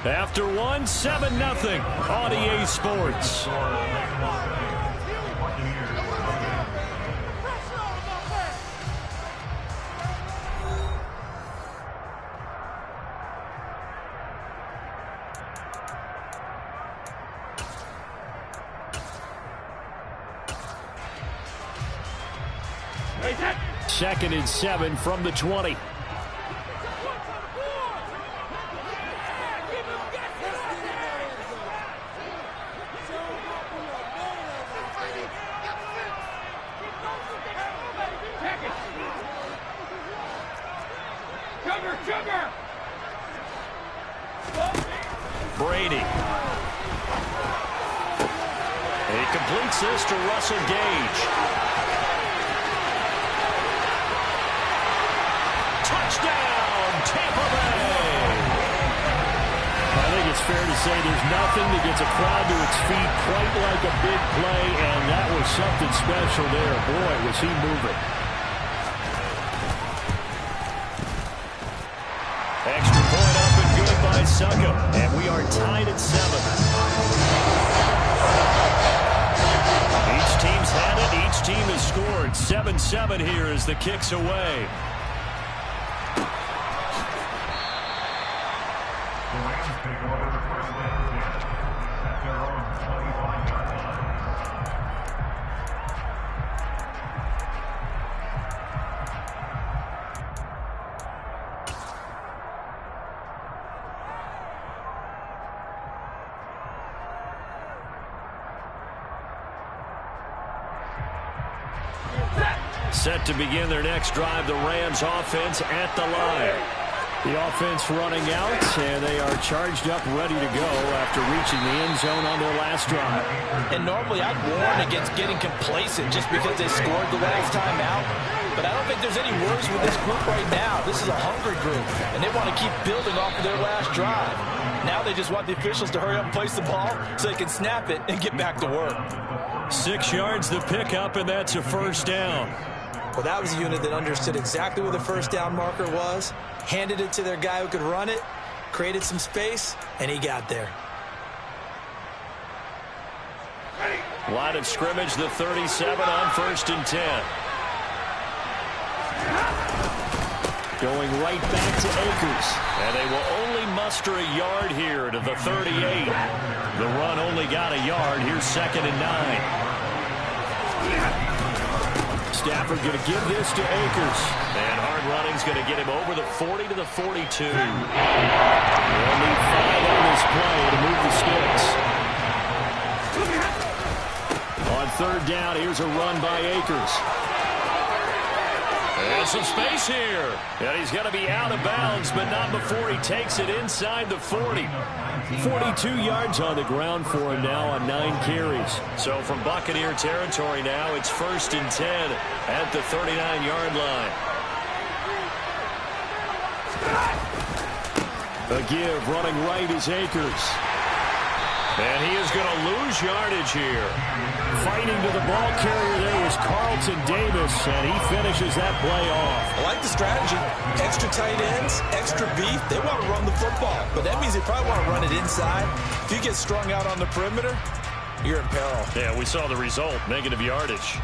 After 1, 7-0 on EA Sports. Second and 7 from the 20. Brady. He completes this to Russell Gage. fair to say there's nothing that gets a crowd to its feet quite like a big play, and that was something special there. Boy, was he moving. Extra point up and good by Suckham, and we are tied at 7. Each team's had it. Each team has scored. 7-7 here as the kick's away. The Rams take over the first down at their own 25-yard line. Set to begin their next drive, the Rams offense at the line. The offense running out, and they are charged up, ready to go after reaching the end zone on their last drive. And normally I'd warn against getting complacent just because they scored the last time out. But I don't think there's any worries with this group right now. This is a hungry group, and they want to keep building off of their last drive. Now they just want the officials to hurry up and place the ball so they can snap it and get back to work. 6 yards the pickup, and that's a first down. Well, that was a unit that understood exactly where the first down marker was, handed it to their guy who could run it, created some space, and he got there. Line of scrimmage, the 37 on 1st and 10. Going right back to Akers. And they will only muster a yard here to the 38. The run only got a yard. Here's 2nd and 9. Stafford going to give this to Akers. And hard running's going to get him over the 40 to the 42. They'll need 5 on this play to move the sticks. On 3rd down, here's a run by Akers. And some space here. And he's going to be out of bounds, but not before he takes it inside the 40. 42 yards on the ground for him now on 9 carries. So from Buccaneer territory now, it's 1st and 10 at the 39-yard line. A give running right is Akers. And he is going to lose yardage here. Fighting to the ball carrier there was Carlton Davis, and he finishes that play off. I like the strategy. Extra tight ends, extra beef. They want to run the football, but that means they probably want to run it inside. If you get strung out on the perimeter, you're in peril. Yeah, we saw the result, negative yardage.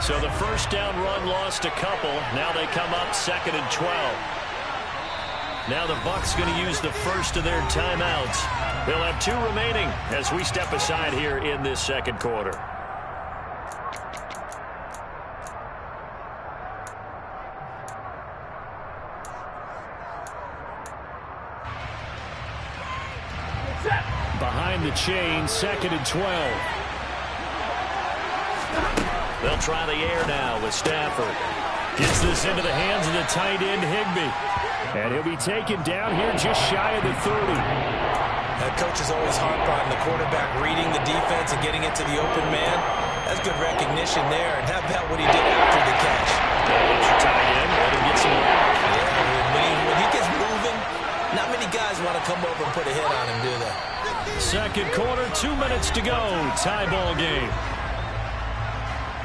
So the first down run lost a couple. Now they come up 2nd and 12. Now the Bucs going to use the first of their timeouts. They'll have 2 remaining as we step aside here in this 2nd quarter. Behind the chain, 2nd and 12. They'll try the air now with Stafford. Gets this into the hands of the tight end, Higbee. And he'll be taken down here just shy of the 30. Coaches always harp on the quarterback reading the defense and getting it to the open man. That's good recognition there. And how about what he did after the catch? Hits your tight end, let him get some rock. Yeah, when he gets moving, not many guys want to come over and put a hit on him, do they? 2nd quarter, 2 minutes to go. Tie ball game.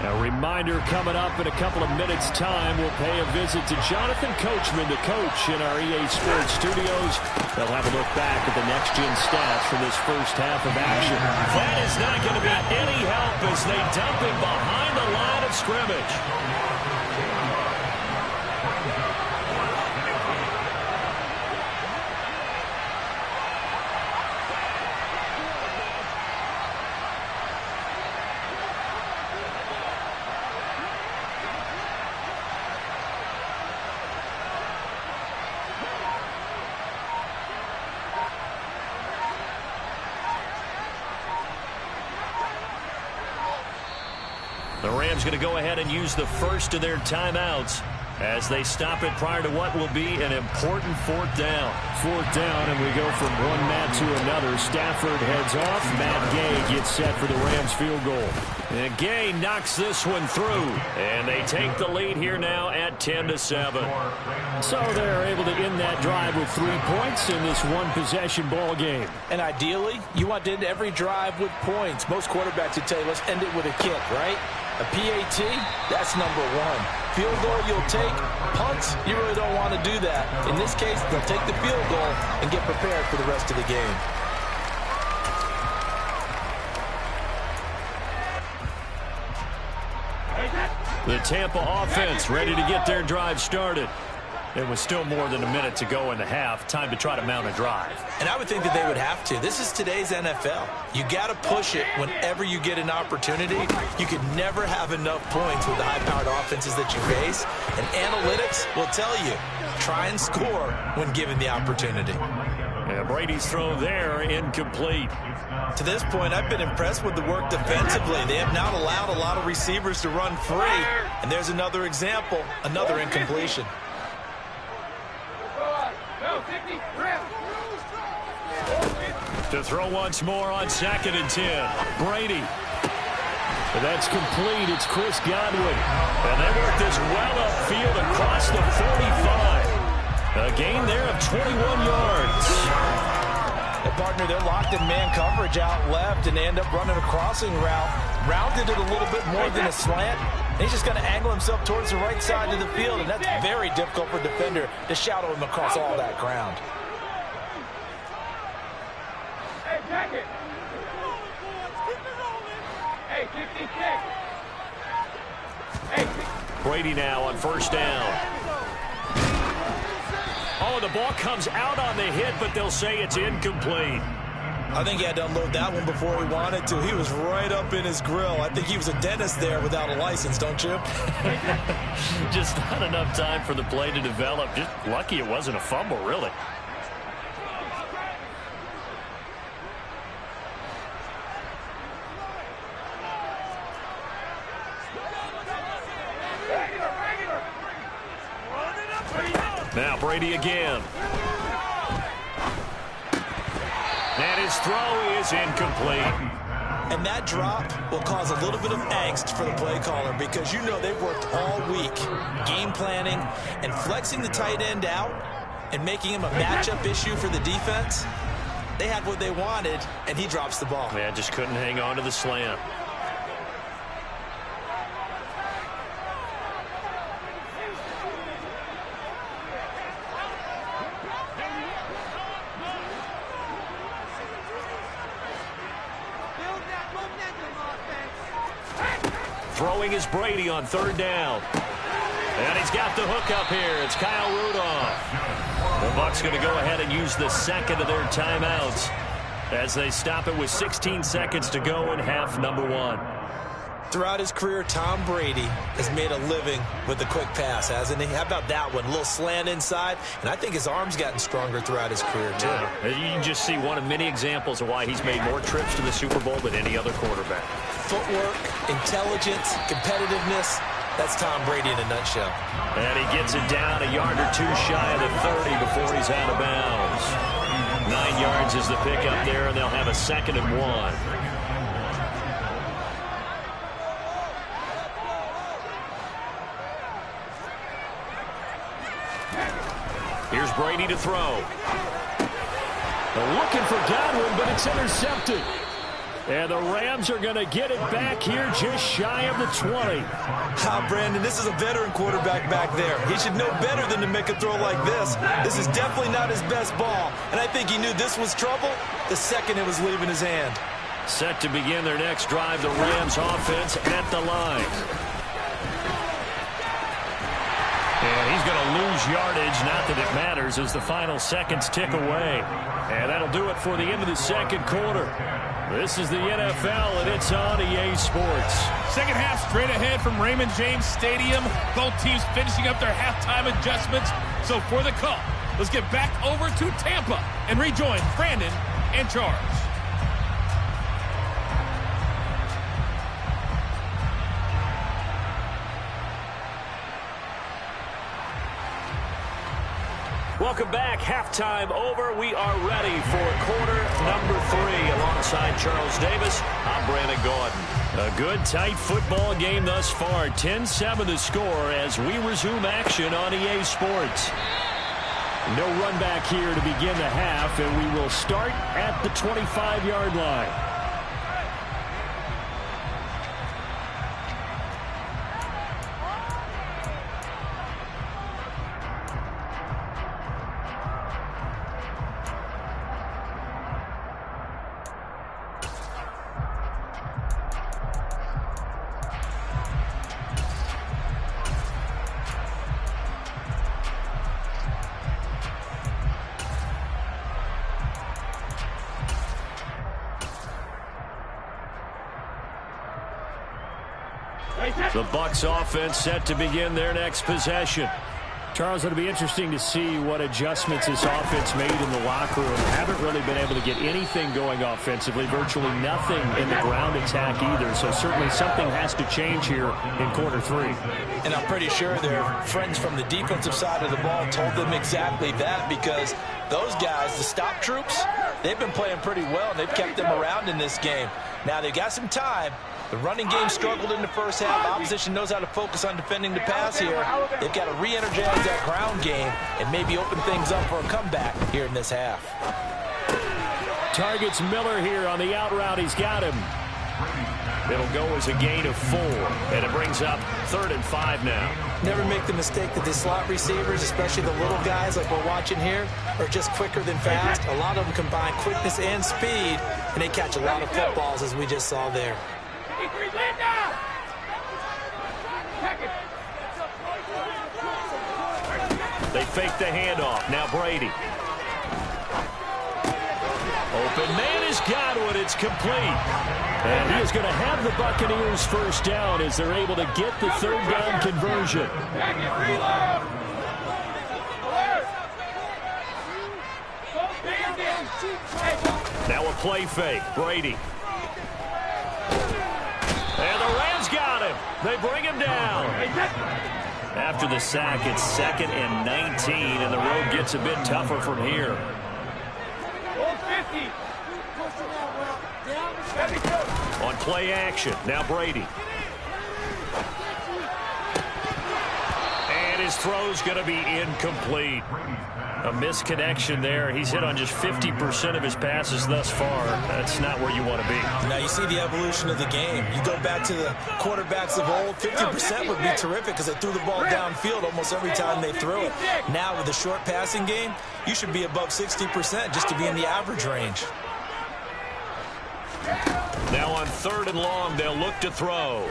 A reminder coming up in a couple of minutes' time. We'll pay a visit to Jonathan Coachman, the coach in our EA Sports studios. They'll have a look back at the next-gen stats from this first half of action. That is not going to be any help as they dump him behind the line of scrimmage. The Rams going to go ahead and use the first of their timeouts as they stop it prior to what will be an important fourth down. Fourth down, and we go from one Matt to another. Stafford heads off. Matt Gay gets set for the Rams field goal. And Gay knocks this one through. And they take the lead here now at 10-7. So they're able to end that drive with 3 points in this one-possession ball game. And ideally, you want to end every drive with points. Most quarterbacks would tell you, let's end it with a kick, right? A PAT, that's number one. Field goal you'll take. Punts, you really don't want to do that. In this case, they'll take the field goal and get prepared for the rest of the game. The Tampa offense ready to get their drive started. It was still more than a minute to go in the half. Time to try to mount a drive. And I would think that they would have to. This is today's NFL. You got to push it whenever you get an opportunity. You could never have enough points with the high-powered offenses that you face. And analytics will tell you, try and score when given the opportunity. And Brady's throw there, incomplete. To this point, I've been impressed with the work defensively. They have not allowed a lot of receivers to run free. And there's another example, another incompletion. To throw once more on 2nd and 10. Brady. That's complete. It's Chris Godwin. And they work this well upfield across the 45. A gain there of 21 yards. And partner, they're locked in man coverage out left, and they end up running a crossing route. Rounded it a little bit more than a slant. He's just going to angle himself towards the right side of the field, and that's very difficult for a defender to shadow him across all that ground. Hey, jacket. Hey, 56. Hey, Brady now on first down. Oh, the ball comes out on the hit, but they'll say it's incomplete. I think he had to unload that one before he wanted to. He was right up in his grill. I think he was a dentist there without a license, don't you? Just not enough time for the play to develop. Just lucky it wasn't a fumble, really. Now Brady again. And his throw is incomplete. And that drop will cause a little bit of angst for the play caller because you know they've worked all week game planning and flexing the tight end out and making him a matchup issue for the defense. They had what they wanted, and he drops the ball. Man, just couldn't hang on to the slant. Throwing is Brady on third down. And he's got the hook up here. It's Kyle Rudolph. The Bucs going to go ahead and use the second of their timeouts as they stop it with 16 seconds to go in half number one. Throughout his career, Tom Brady has made a living with the quick pass, hasn't he? How about that one? A little slant inside, and I think his arm's gotten stronger throughout his career, too. Yeah. You can just see one of many examples of why he's made more trips to the Super Bowl than any other quarterback. Footwork, intelligence, competitiveness, that's Tom Brady in a nutshell. And he gets it down a yard or two shy of the 30 before he's out of bounds. 9 yards is the pickup there, and they'll have a 2nd and 1. Here's Brady to throw. They're looking for Godwin, but it's intercepted. And the Rams are going to get it back here just shy of the 20. Brandon, this is a veteran quarterback back there. He should know better than to make a throw like this. This is definitely not his best ball. And I think he knew this was trouble the second it was leaving his hand. Set to begin their next drive, the Rams offense at the line. And he's going to lose yardage, not that it matters, as the final seconds tick away. And that'll do it for the end of the second quarter. This is the NFL, and it's on EA Sports. Second half straight ahead from Raymond James Stadium. Both teams finishing up their halftime adjustments. So for the call, let's get back over to Tampa and rejoin Brandon and Charles. Welcome back. Halftime over. We are ready for quarter number 3. Alongside Charles Davis, I'm Brandon Gordon. A good, tight football game thus far. 10-7 the score as we resume action on EA Sports. No run back here to begin the half, and we will start at the 25-yard line. The Bucs offense set to begin their next possession. Charles, it'll be interesting to see what adjustments this offense made in the locker room. Haven't really been able to get anything going offensively, virtually nothing in the ground attack either. So certainly something has to change here in quarter 3. And I'm pretty sure their friends from the defensive side of the ball told them exactly that, because those guys, the stop troops, they've been playing pretty well, and they've kept them around in this game. Now they've got some time. The running game struggled in the first half. Opposition knows how to focus on defending the pass here. They've got to re-energize that ground game and maybe open things up for a comeback here in this half. Targets Miller here on the out route. He's got him. It'll go as a gain of 4, and it brings up 3rd and 5 now. Never make the mistake that the slot receivers, especially the little guys like we're watching here, are just quicker than fast. A lot of them combine quickness and speed, and they catch a lot of footballs, as we just saw there. They fake the handoff. Now Brady. Open man is Godwin. It's complete. And he is going to have the Buccaneers first down as they're able to get the 3rd down conversion. Now a play fake. Brady. And the Rams got him. They bring him down. After the sack, it's 2nd and 19, and the road gets a bit tougher from here. On play action, now Brady. And his throw's going to be incomplete. A misconnection there. He's hit on just 50% of his passes thus far. That's not where you want to be. Now you see the evolution of the game. You go back to the quarterbacks of old, 50% would be terrific because they threw the ball downfield almost every time they threw it. Now with the short passing game, you should be above 60% just to be in the average range. Now on 3rd and long, they'll look to throw.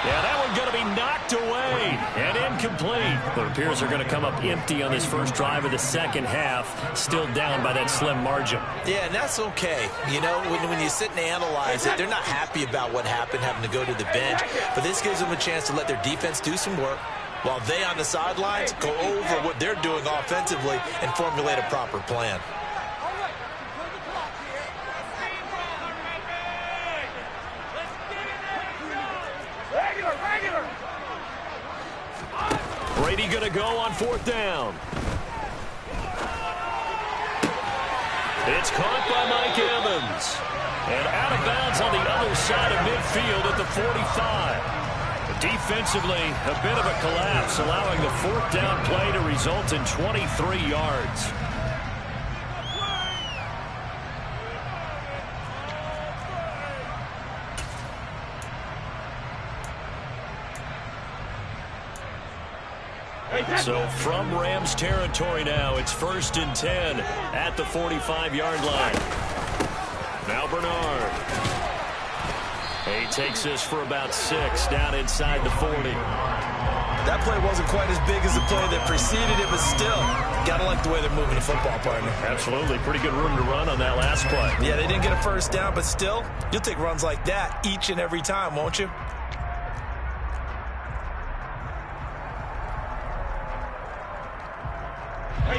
Yeah, that one's going to be knocked away and incomplete. But it appears they're going to come up empty on this first drive of the second half, still down by that slim margin. Yeah, and that's okay. You know, when you sit and analyze it, they're not happy about what happened, having to go to the bench. But this gives them a chance to let their defense do some work while they on the sidelines go over what they're doing offensively and formulate a proper plan. Brady going to go on 4th down. It's caught by Mike Evans. And out of bounds on the other side of midfield at the 45. Defensively, a bit of a collapse, allowing the 4th down play to result in 23 yards. So from Rams territory now, it's 1st and 10 at the 45-yard line. Now Bernard. He takes this for about 6 down inside the 40. That play wasn't quite as big as the play that preceded it, but still, got to like the way they're moving the football, partner. Absolutely. Pretty good room to run on that last play. Yeah, they didn't get a first down, but still, you'll take runs like that each and every time, won't you?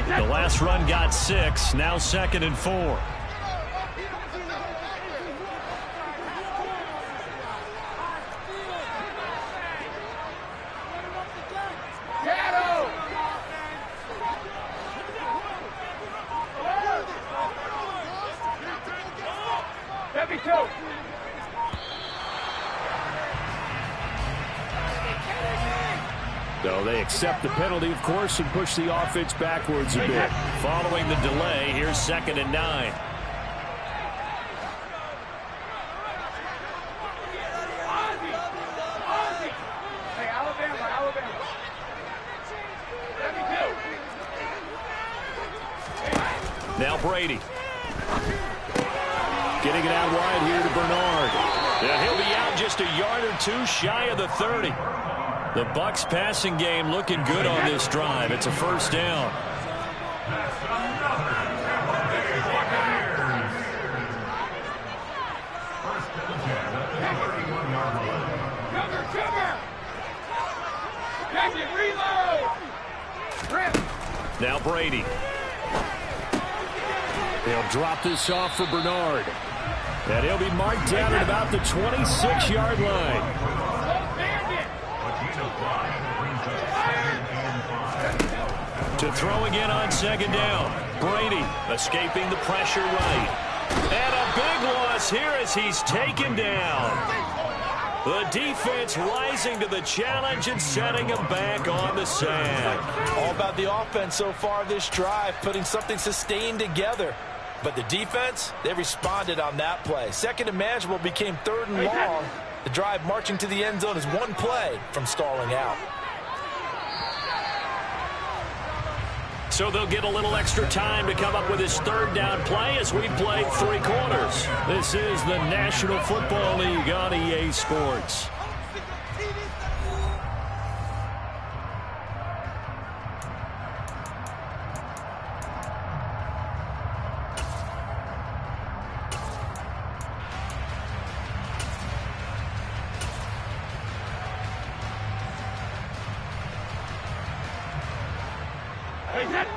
The last run got 6, now 2nd and 4. So they accept the penalty, of course, and push the offense backwards a bit. Following the delay, here's 2nd and 9. Now Brady. Getting it out wide here to Bernard. And he'll be out just a yard or two shy of the 30. The Bucs passing game looking good on this drive. It's a 1st down. Now Brady. They'll drop this off for Bernard. And he'll be marked down at about the 26-yard line. To throw again on 2nd down. Brady escaping the pressure right. And a big loss here as he's taken down. The defense rising to the challenge and setting him back on the sand. All about the offense so far this drive, putting something sustained together. But the defense, they responded on that play. 2nd and manageable became 3rd and long. The drive marching to the end zone is one play from stalling out. So they'll get a little extra time to come up with his 3rd down play as we play 3 quarters. This is the National Football League on EA Sports.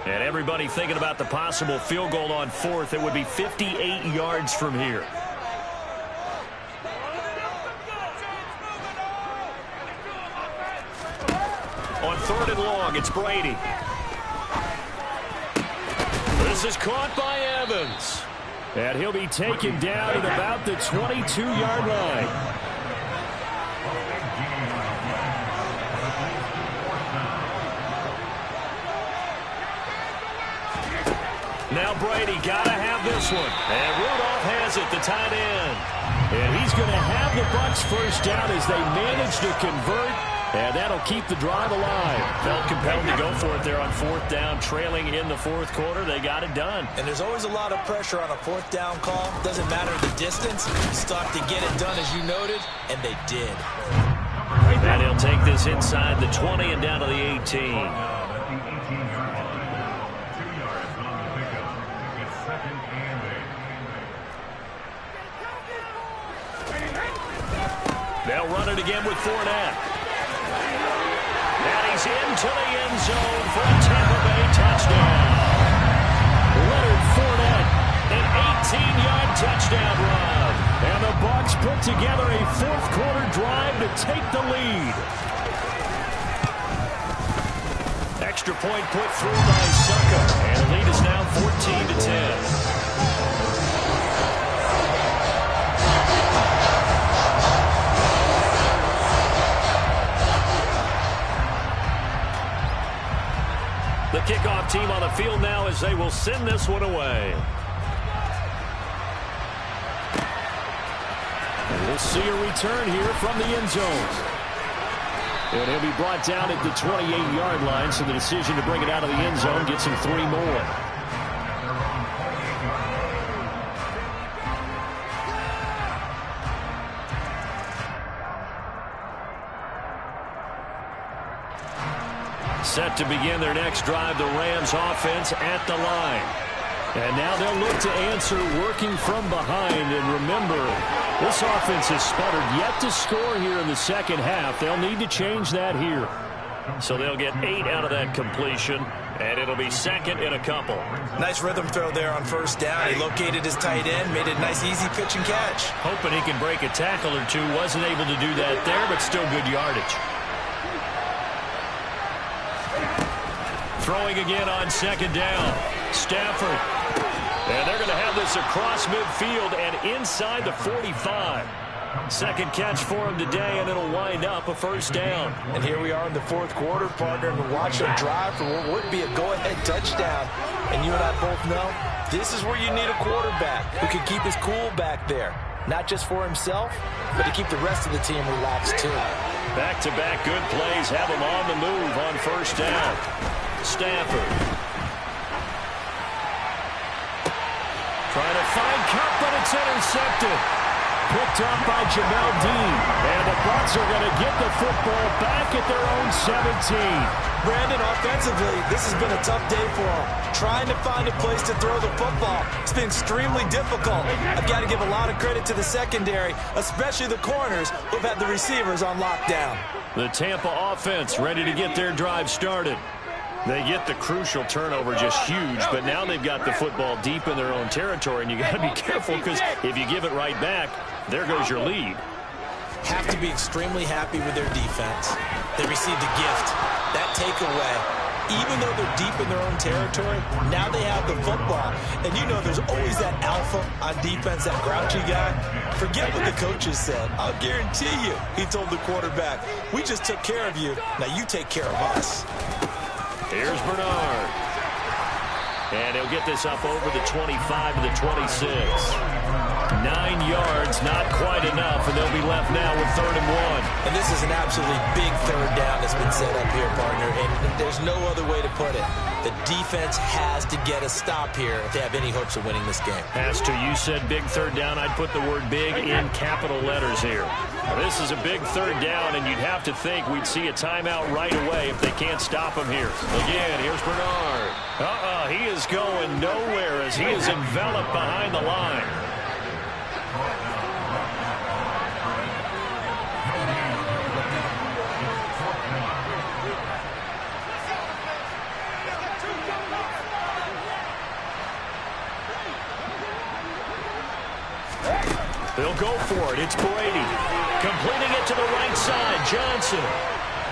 And everybody thinking about the possible field goal on 4th. It would be 58 yards from here. On 3rd and long, it's Brady. This is caught by Evans. And he'll be taken down at about the 22-yard line. Now Brady got to have this one. And Rudolph has it, the tight end. And he's going to have the Bucs 1st down as they manage to convert. And that'll keep the drive alive. Felt compelled to go for it there on 4th down, trailing in the 4th quarter. They got it done. And there's always a lot of pressure on a 4th down call. Doesn't matter the distance. You still have to get it done, as you noted, and they did. And he'll take this inside the 20 and down to the 18. They'll run it again with Fournette. And he's into the end zone for a Tampa Bay touchdown. Leonard Fournette, an 18-yard touchdown run. And the Bucs put together a 4th quarter drive to take the lead. Extra point put through by Succa. And the lead is now 14-10. The kickoff team on the field now as they will send this one away. And we'll see a return here from the end zone. And he'll be brought down at the 28-yard line, so the decision to bring it out of the end zone gets him 3 more. Set to begin their next drive, the Rams offense at the line. And now they'll look to answer working from behind. And remember, this offense has sputtered yet to score here in the 2nd half. They'll need to change that here. So they'll get 8 out of that completion, and it'll be 2nd and a couple. Nice rhythm throw there on 1st down. He located his tight end, made it a nice, easy pitch and catch. Hoping he can break a tackle or two. Wasn't able to do that there, but still good yardage. Throwing again on 2nd down. Stafford. And they're going to have this across midfield and inside the 45. Second catch for him today, and it'll wind up a first down. And here we are in the fourth quarter, partner, and we're watching them drive for what would be a go-ahead touchdown. And you and I both know this is where you need a quarterback who can keep his cool back there. Not just for himself, but to keep the rest of the team relaxed, too. Back-to-back good plays have him on the move on first down. Stafford. Trying to find Cup, but it's intercepted. Picked up by Jamel Dean. And the Bucs are going to get the football back at their own 17. Brandon, offensively, this has been a tough day for him. Trying to find a place to throw the football. It's been extremely difficult. I've got to give a lot of credit to the secondary, especially the corners who've had the receivers on lockdown. The Tampa offense ready to get their drive started. They get the crucial turnover, just huge, but now they've got the football deep in their own territory, and you got to be careful because if you give it right back, there goes your lead. Have to be extremely happy with their defense. They received a gift. That takeaway, even though they're deep in their own territory, now they have the football. And you know there's always that alpha on defense, that grouchy guy. Forget what the coaches said. I'll guarantee you, he told the quarterback, we just took care of you. Now you take care of us. Here's Bernard. And he'll get this up over the 25 to the 26. 9 yards, not quite enough, and they'll be left now with 3rd and 1. And this is an absolutely big third down that's been set up here, partner, and there's no other way to put it. The defense has to get a stop here if they have any hopes of winning this game. Has to. You said big third down. I'd put the word big in capital letters here. Now, this is a big third down, and you'd have to think we'd see a timeout right away if they can't stop him here. Again, here's Bernard. He is going nowhere as he is enveloped behind the line. They'll go for it. It's Brady. Completing it to the right side. Johnson.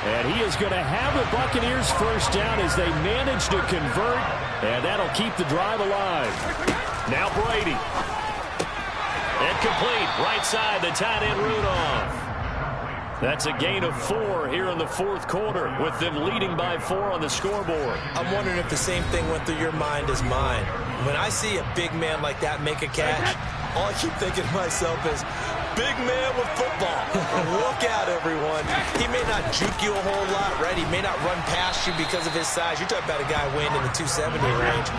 And he is going to have the Buccaneers first down as they manage to convert. And that'll keep the drive alive. Now Brady. Incomplete. Right side, the tight end Rudolph. That's a gain of 4 here in the fourth quarter with them leading by 4 on the scoreboard. I'm wondering if the same thing went through your mind as mine. When I see a big man like that make a catch, all I keep thinking to myself is, big man with football. Look out, everyone. He may not juke you a whole lot, right? He may not run past you because of his size. You're talking about a guy weighing in the 270 range.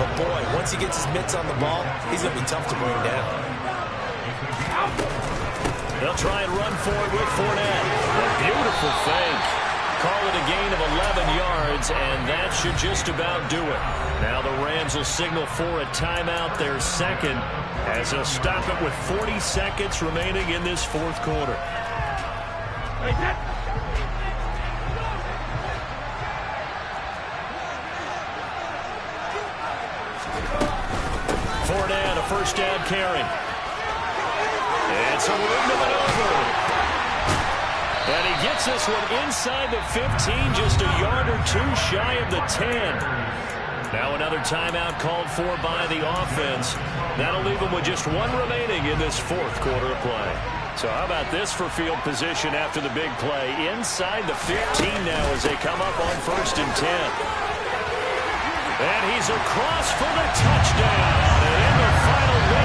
But, boy, once he gets his mitts on the ball, he's going to be tough to bring down. They'll try and run for it with Fournette. A beautiful fake. Call it a gain of 11 yards, and that should just about do it. Now the Rams will signal for a timeout, their second, as they'll stop it with 40 seconds remaining in this fourth quarter. Fournette, a first down carry. It's a run to maneuver. And he gets this one inside the 15, just a yard or two shy of the 10. Now another timeout called for by the offense. That'll leave them with just 1 remaining in this fourth quarter of play. So how about this for field position after the big play? Inside the 15 now as they come up on 1st and 10. And he's across for the touchdown.